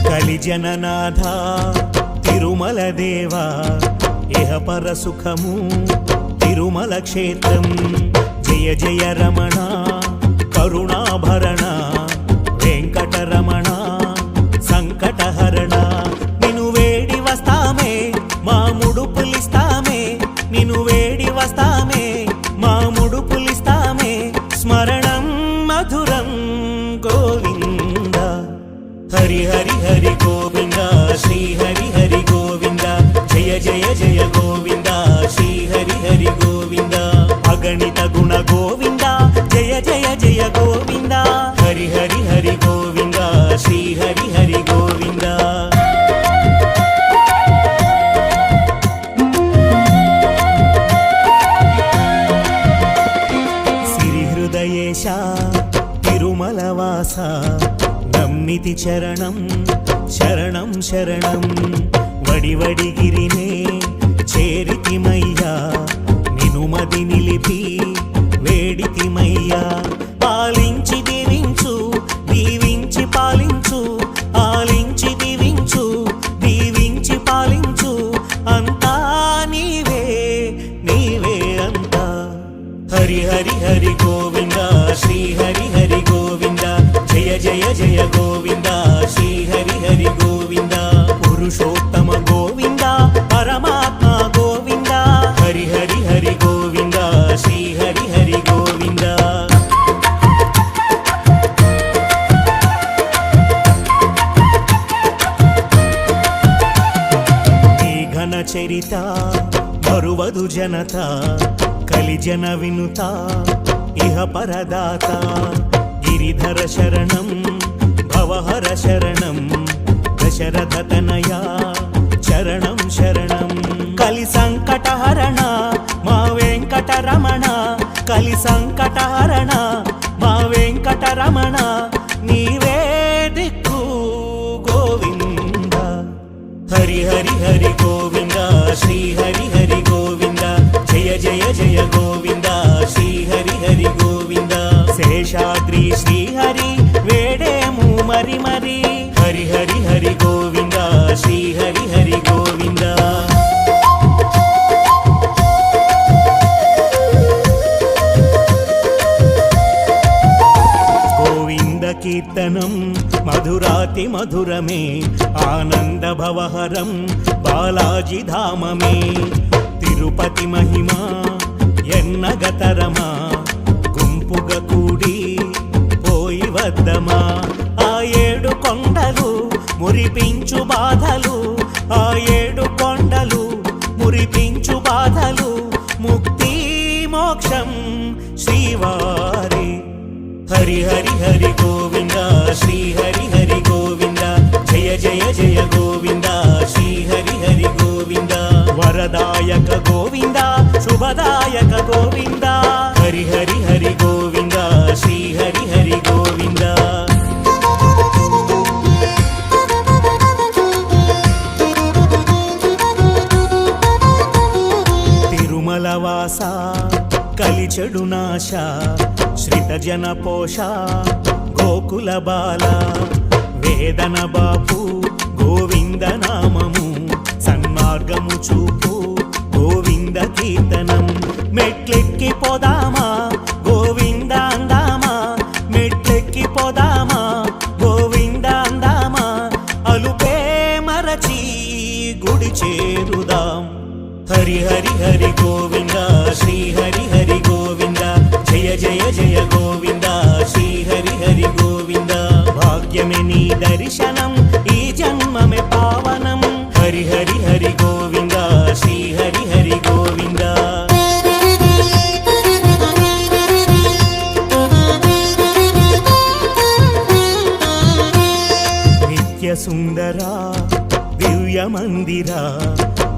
S4: కలిజననాథ తిరుమల దేవా ఇహ పర సుఖము తిరుమల క్షేత్రం జయ జయ రమణ కరుణాభరణ వెంకటరమణ సంకటహరణ నిన్ను వేడి వస్తామే మా ముడుపులిస్తామే నిన్ను వేడి వస్తామే మా ముడుపులిస్తామే స్మరణం మధురం గోవింద హరి హరి హరి గోవింద శ్రీ హరి హరి గోవింద జయ జయ జయ గోవింద శ్రీ హరి హరి గోవింద అగణిత గుణ గోవింద జయ జయ జయ గోవింద హరి హరి హరి గోవింద శ్రీ హరి హరి గోవింద శ్రీనివాస నమ్మితి చరణం శరణం శరణం వడివడిగిరినే చేరితిమయ్యా నినుమది నిలిపి వేడితిమయ్యా పాలించి దీవించు దీవించి పాలించు ఆలించి దీవించు దీవించి పాలించు అంతా నీవే నీవే అంతా హరి హరి హరి గోవింద శ్రీ హరి హరి గోవింద జయ జయ జయ గోవింద శ్రీ హరి హరి గోవింద పురుషోత్తమ గోవింద పరమాత్మ గోవింద హరి హరి హరి గోవింద శ్రీ హరి హరి గోవింద నీ ఘన చరిత మరువదు జనత కలిజన వినుత ఇహ పరదాత గిరిధర శరణం భవహర శరణం దశరథ తనయా శరణం శరణం కలి సంకటహరణ మా వెంకటరమణ కలి సంకటహరణ మా వెంకటరమణ నీవే దిక్కు గోవింద హరి హరి హరి గోవింద శ్రీ హరి హరి గోవింద జయ జయ జయ గోవింద శ్రీ హరి హరి గోవింద శేషాద్రి శ్రీ హరి వేడేము మరి మరి హరి హరి హరి గోవింద శ్రీ హరి హరి గోవింద గోవింద కీర్తనం మధురాతి మధురమే ఆనంద భవహరం బాలాజీ ధామమే తిరుపతి మహిమా ఎన్నగతరమా గుంపుగ కూడి పోయి వద్దమా ఆ ఏడు కొండలు మురిపించు బాధలు ఆ ఏడు కొండలు మురిపించు బాధలు ముక్తి మోక్షం శ్రీవారి హరి హరి హరి గోవింద శ్రీ హరి హరి గోవింద జయ జయ జయ గోవింద శ్రీ హరి హరి గోవింద వరదాయక గోవింద శుభదాయక గోవింద హరి హరి హరి గోవింద శ్రీ హరి హరి గోవింద తిరుమల వాస కలిచెడు నాశ శ్రిత జన పోష గోకుల బాల వేదన బాపు గోవింద నామము సన్మార్గము చూపు గోవింద కీర్తనం మెట్లెక్కి పోదామా గోవింద అందామా మెట్లెక్కి పోదామా గోవింద అందామా అలుపే మరచి గుడి చేరుదాం హరి హరి హరి గోవింద శ్రీ హరి హరి గోవింద జయ జయ జయ గోవింద శ్రీ హరి హరి గోవింద భాగ్యమే నీ దర్శనం ఈ జన్మమే పావనం హరి హరి హరి గోవింద శ్రీ హరి హరి గోవింద నిత్య సుందర దివ్య మందిర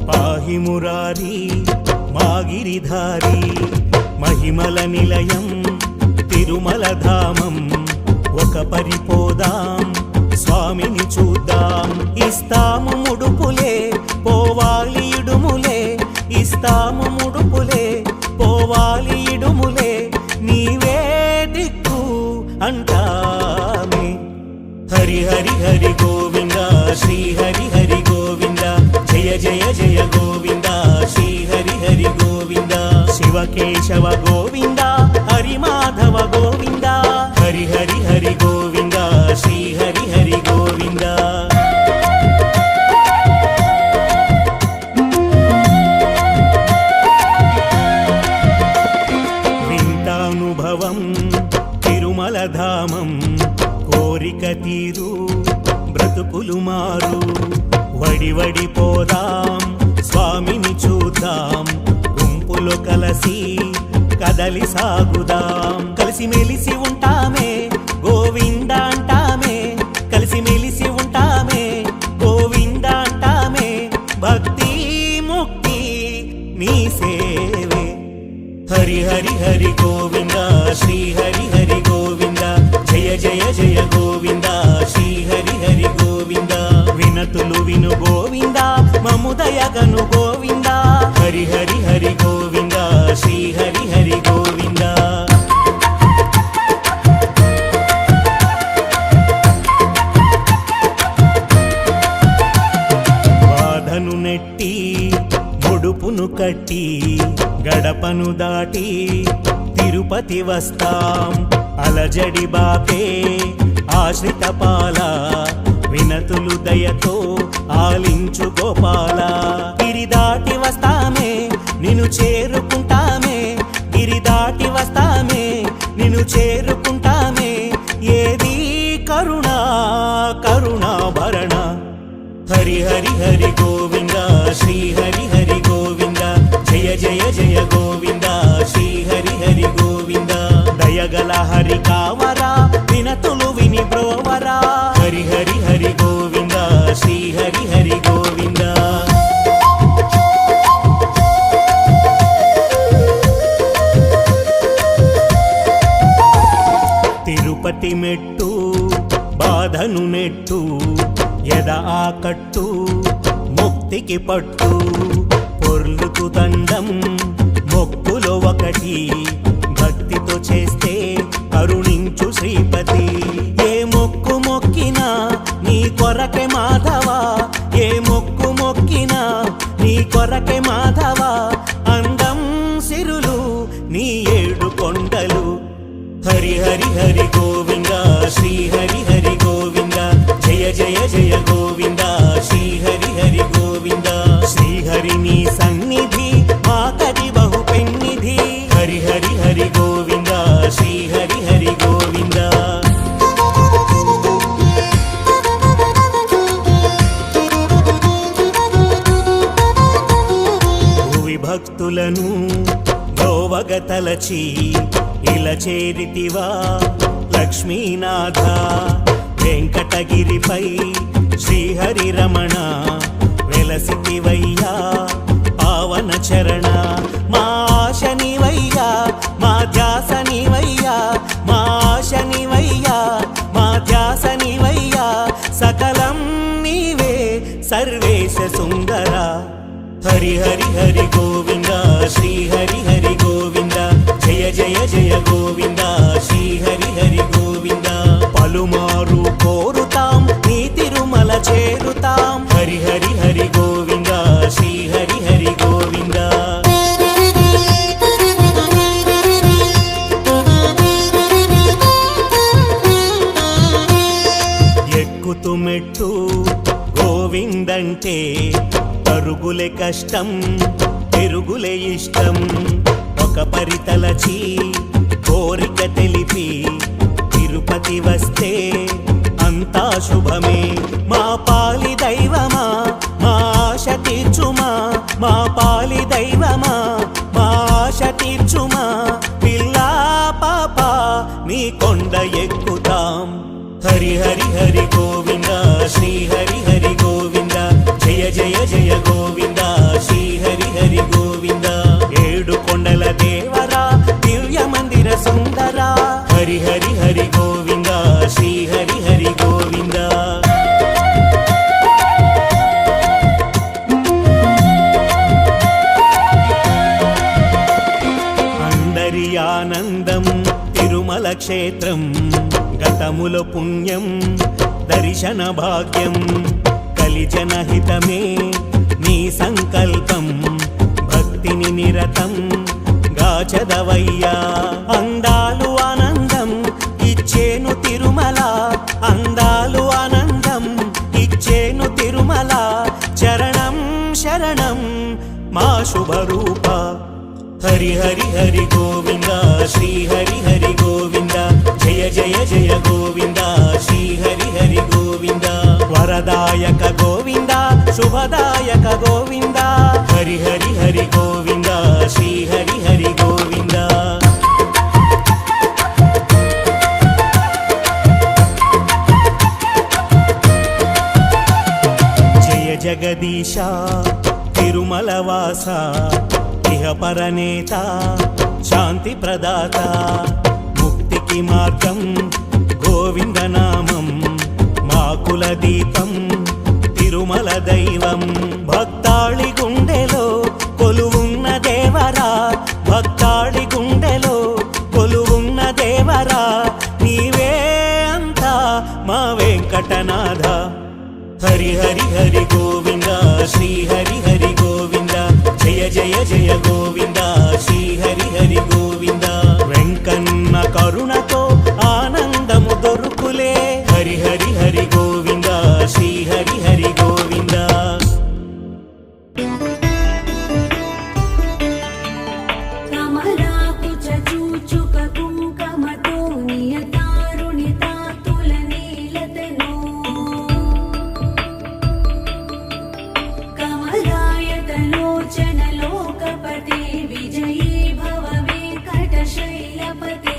S4: పాహి మురారి మాగిరిధారి మహిమల నిలయం తిరుమల ధామం ఒక పరిపోదాం స్వామిని చూద్దాం ఇస్తాము ముడుపులే పోవాలి ఇడుములే ఇస్తాము ముడుపులే పోవాలి ఇడుములే నీవే దిక్కు అంటామే హరి హరి హరి గోవింద శ్రీ హరి హరి గోవింద జయ జయ జయ గోవింద శ్రీ హరి హరి గోవింద శివకేశవ గోవింద హరి మాధవ గోవింద హరి హరి హరి గోవింద శ్రీ హరి హరి గోవింద వింతానుభవం తిరుమల ధామం కోరిక తీరు బ్రతుకులు మారు వడి వడి పోదాం స్వామిని చూద్దాం గుంపులో కలసి కదలి సాగుదాం కలిసి మెలిసి ఉంటామే గోవింద అంటామే కలిసి మెలిసి ఉంటామే గోవింద అంటామే భక్తి ముక్తి నీ సేవే హరి హరి హరి గోవింద శ్రీ హరి హరి గోవింద జయ జయ జయ గోవింద శ్రీ హరి హరి గోవింద వినతులు విను గోవింద మముదయగను గోవింద హరి హరి హరి గోవింద శ్రీ హరి హరి గోవింద బాధను నెట్టి ముడుపును కట్టి గడపను దాటి తిరుపతి వస్తాం అలజడి బాపే ఆశ్రిత పాల వినతులు దయతో ఆలించు గోపాల గిరి దాటి వస్తామే నిన్ను చేరుకుంటామే గిరి దాటి వస్తామే నిన్ను చేరుకుంటామే ఏది కరుణా కరుణాభరణ హరి హరి హరి గోవింద శ్రీ హరి హరి గోవింద జయ జయ జయ గోవింద శ్రీ హరి హరి గోవింద దయగల హరి కావరా వినతులు విని బ్రోవరా హరి హరి హరి గోవింద శ్రీ హరి హరి గోవింద తిరుపతి మెట్టు బాధను నెట్టు ఎద ఆకట్టు ముక్తికి పట్టు పొర్లుతు దండం మొక్కులో ఒకటి భక్తితో చేస్తే కరుణించు శ్రీపతి ఏ మొక్కు మొక్కినా నీ కొరకే మాధవా ఏ మొక్కు మొక్కినా నీ కొరకే మాధవా అందం సిరులు నీ ఏడు కొండలు హరి హరి హరి గోవింద శ్రీ హరి హరి గోవింద జయ జయ జయ గోవింద శ్రీ హరి హరి గోవింద శ్రీ హరి నీ సన్నిధి మాకది బహు పెన్నిధి హరి హరి హరి గోవింద శ్రీ హరి హరి గోవింద భువి భక్తులను గోవగ తలచి ఇలా చేరితివా లక్ష్మీనాథ వెంకటగిరిపై శ్రీహరి రమణ వెలసితివయ్యా పావన చరణ మా ఆశనివయ్యా మా ధ్యాసనివయ్యా మా ఆశనివయ్యా మా ధ్యాసనివయ్యా సకలం నీవే సర్వేశ సుందర హరి హరి హరి గోవింద శ్రీ హరి హరి గోవింద జయ జయ జయ గోవింద శ్రీ హరి హరి గోవింద పలుమారు కోరుతాం నీ తిరుమల చేరుతాం హరి హరి హరి గోవింద శ్రీ హరి హరి గోవింద ఎక్కుతు మెట్టు గోవిందంటే పరుగులే కష్టం పెరుగులే ఇష్టం ఒక పరితలచి కోరిక తెలిపి తిరుపతి వస్తే అంతా శుభమే మా పాలి దైవమా మా ఆశ తీర్చుమా మా పాలి దైవమా మా ఆశ తీర్చుమా పిల్లా పాప నీ కొండ ఎక్కుతాం హరి హరి హరి గోవింద శ్రీ హరి హరి గోవింద జయ జయ జయ గోవింద శ్రీ హరి హరి గోవింద ఏడు కొండల దేవరా దివ్య మందిర సుందర హరి హరి హరి గోవింద శ్రీ హరి హరి గోవింద అందరి ఆనందం తిరుమల క్షేత్రం గతముల పుణ్యం దర్శన భాగ్యం కలిజనహితమే నీ సంకల్పం భక్తిని నిరతం గాచదవయ్యా అందాలు ఆనందం ఇచ్చేను తిరుమల అందాలు ఆనందం ఇచ్చేను తిరుమల చరణం శరణం మా శుభరూప హరి హరి హరి గోవింద శ్రీ హరి హరి గోవింద జయ జయ జయ గోవింద శ్రీ హరి హరి గోవింద వరదాయక గోవింద శుభదాయక గోవింద హరి హరి హరి గోవింద శ్రీ హరి హరి గోవింద జయ జగదీశ తిరుమల వాస ఇహ పరనేత శాంతి ప్రదాత ముక్తికి మార్గం గోవిందనామం మా కుల దీపం తిరుమల దైవం భక్తాళి గుండెలో కొలువున్న దేవరా భక్తాళి గుండెలో కొలువున్న దేవరా నీవే అంతా మా వెంకటనాథ హరి హరి హరి గోవింద శ్రీ హరి హరి గోవింద జయ జయ జయ గోవింద శ్రీ హరి హరి గోవింద వెంకన్న కరుణతో ఆనందము దొరుకులే హరి హరి హరి గోవింద శ్రీ హరి హరి గోవింద
S3: కమలాకు చూచుక కుంకమతో నియతారుణితా తులనీలతనో కమలాయతలోచన లోకపతే విజయీ భవ వెంకటశైలపతే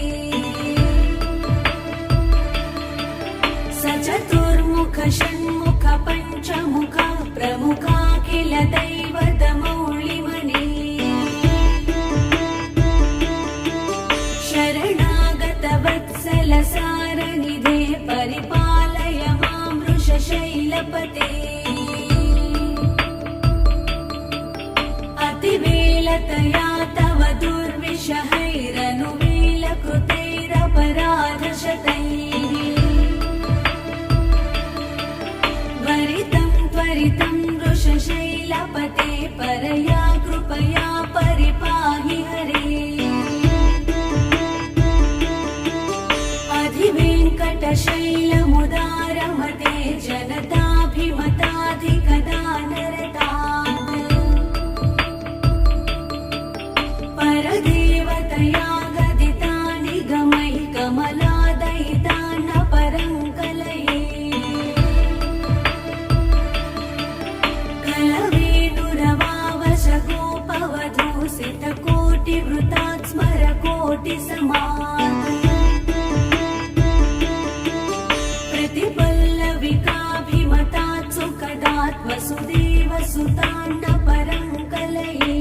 S3: సచతుర్ముఖ షణ్ముఖ పంచముఖ ప్రముఖాఖిల దైవత మౌళిమణి శరణాగత వత్సల సారనిధే పరిపాలయ మాం వృషశైలపతే అతివేలతయా తవ దుర్విషహైరనువేలకృతైరపరాధశతైః त्वरितं त्वरितं वृषशैलपते परया कृपया परिपाहि हरे अधिवेङ्कटशैलमुदारमते जनताभिमताधिकदानरतात् परदेवतया गदितानि गमैः कमलादयितान्न परङ्कलये कलवेणुरवावशगोपवधूसितकोटिवृतात् स्मरकोटिसमात् प्रतिपल्लविकाभिमतात् सुखदात् वसुदेवसुतान्न परङ्कलये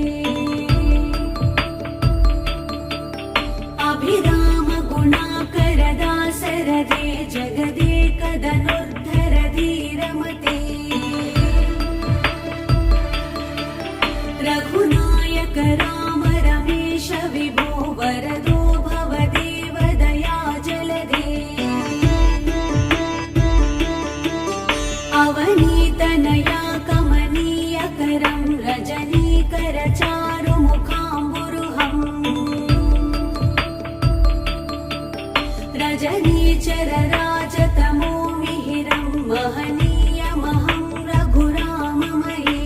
S3: अभिरामगुणाकरदासरदे जगदेकधनुर्धरधीरमते रघुनायक राम रमेश विभो वरदो भवदेव दया जलदे अवनीतनया कमनीयकरं रजनीकर चारुमुखाम्बुरुहम् रजनीचर राजतमो मिहिरं महनीयमहं रघुराममये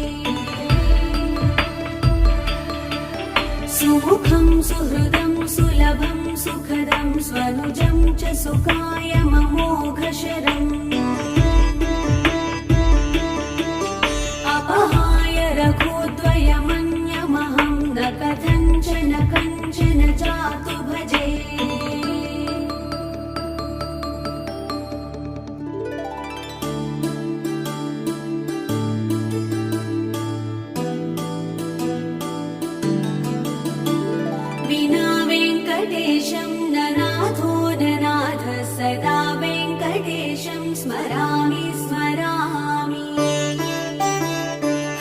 S3: सुमुखं सुहृदं सुलभं सुखदं स्वनुजं च सुखाय ममोघशरम् अपहाय रघुद्वयमन्यमहं न कथञ्चन कञ्चन जातु भजे विना वेङ्कटेशं ननाथो ननाथ सदा वेङ्कटेशं स्मरामि स्मरामि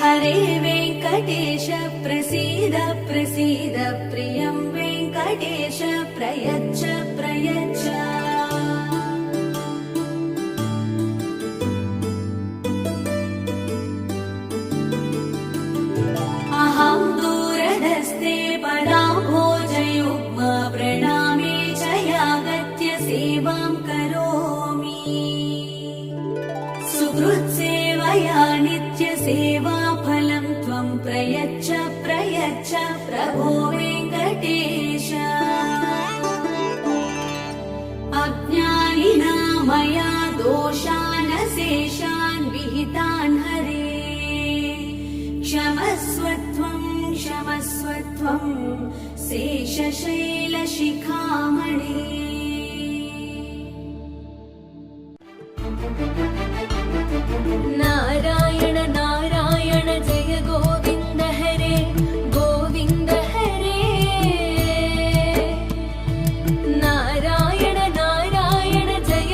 S3: हरे वेङ्कटेश प्रसीद प्रसीद प्रियं वेङ्कटेश प्रयच्छ प्रयच्छ अहं दूरधस्ते पदाम्भोजयुग्म प्रणामे च यागत्य सेवां करोमि सुहृत्सेवया नित्यसेवाफलं त्वं प्रयच्छ प्रयच्छ प्रभो वेङ्कटेश अज्ञानिना मया दोषान् शेषान् विहितान् हरे क्षमस्वत्वं क्षमस्वत्वं शेषशैलशिखामणे नारायण नारायण जय गोविन्द हरे गोविन्द हरे नारायण नारायण जय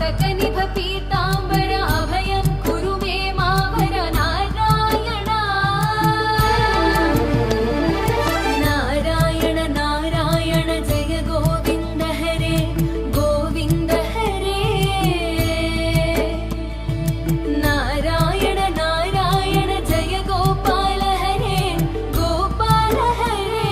S3: तारकनिभ पीताम्बर अभयं कुरु मे मावर नारायण नारायण नारायण जय गोविन्द हरे गोविन्द हरे नारायण नारायण जय गोपाल हरे गोपाल हरे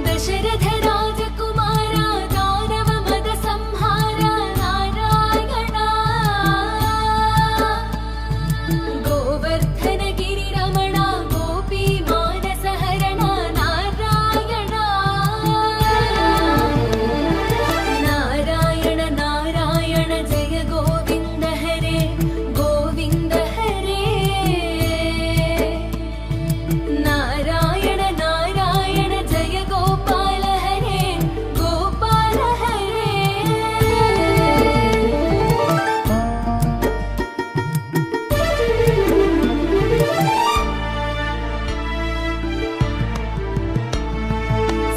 S3: दशरथ राजकुमार दानव मद संहार नारायण गोवर्धन गिरि रमण गोपी मानस हरण नारायण नारायण नारायण जय गोविन्द हरे गोविन्द हरे नारायण नारायण जय गोपाल हरे गोपाल हरे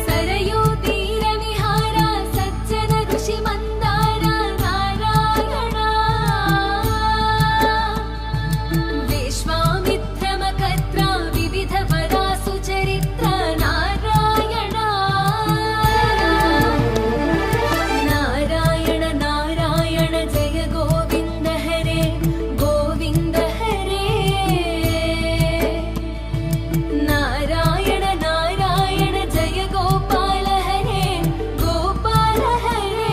S3: सरयू तीरविहार सज्जन ऋषि मन्दार नारायण विश्वामित्रमकत्र विविध वरासु चरित्र नारायण नारायण नारायण जय गोविन्द हरे गोविन्द हरे नारायण नारायण जय गोपाल हरे गोपाल हरे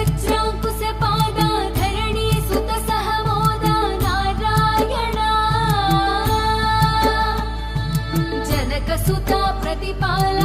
S3: ध्वजवज्राङ्कुशपादा धरणी सुत सह मोदा नारायण जनकसुता प्रतिपाल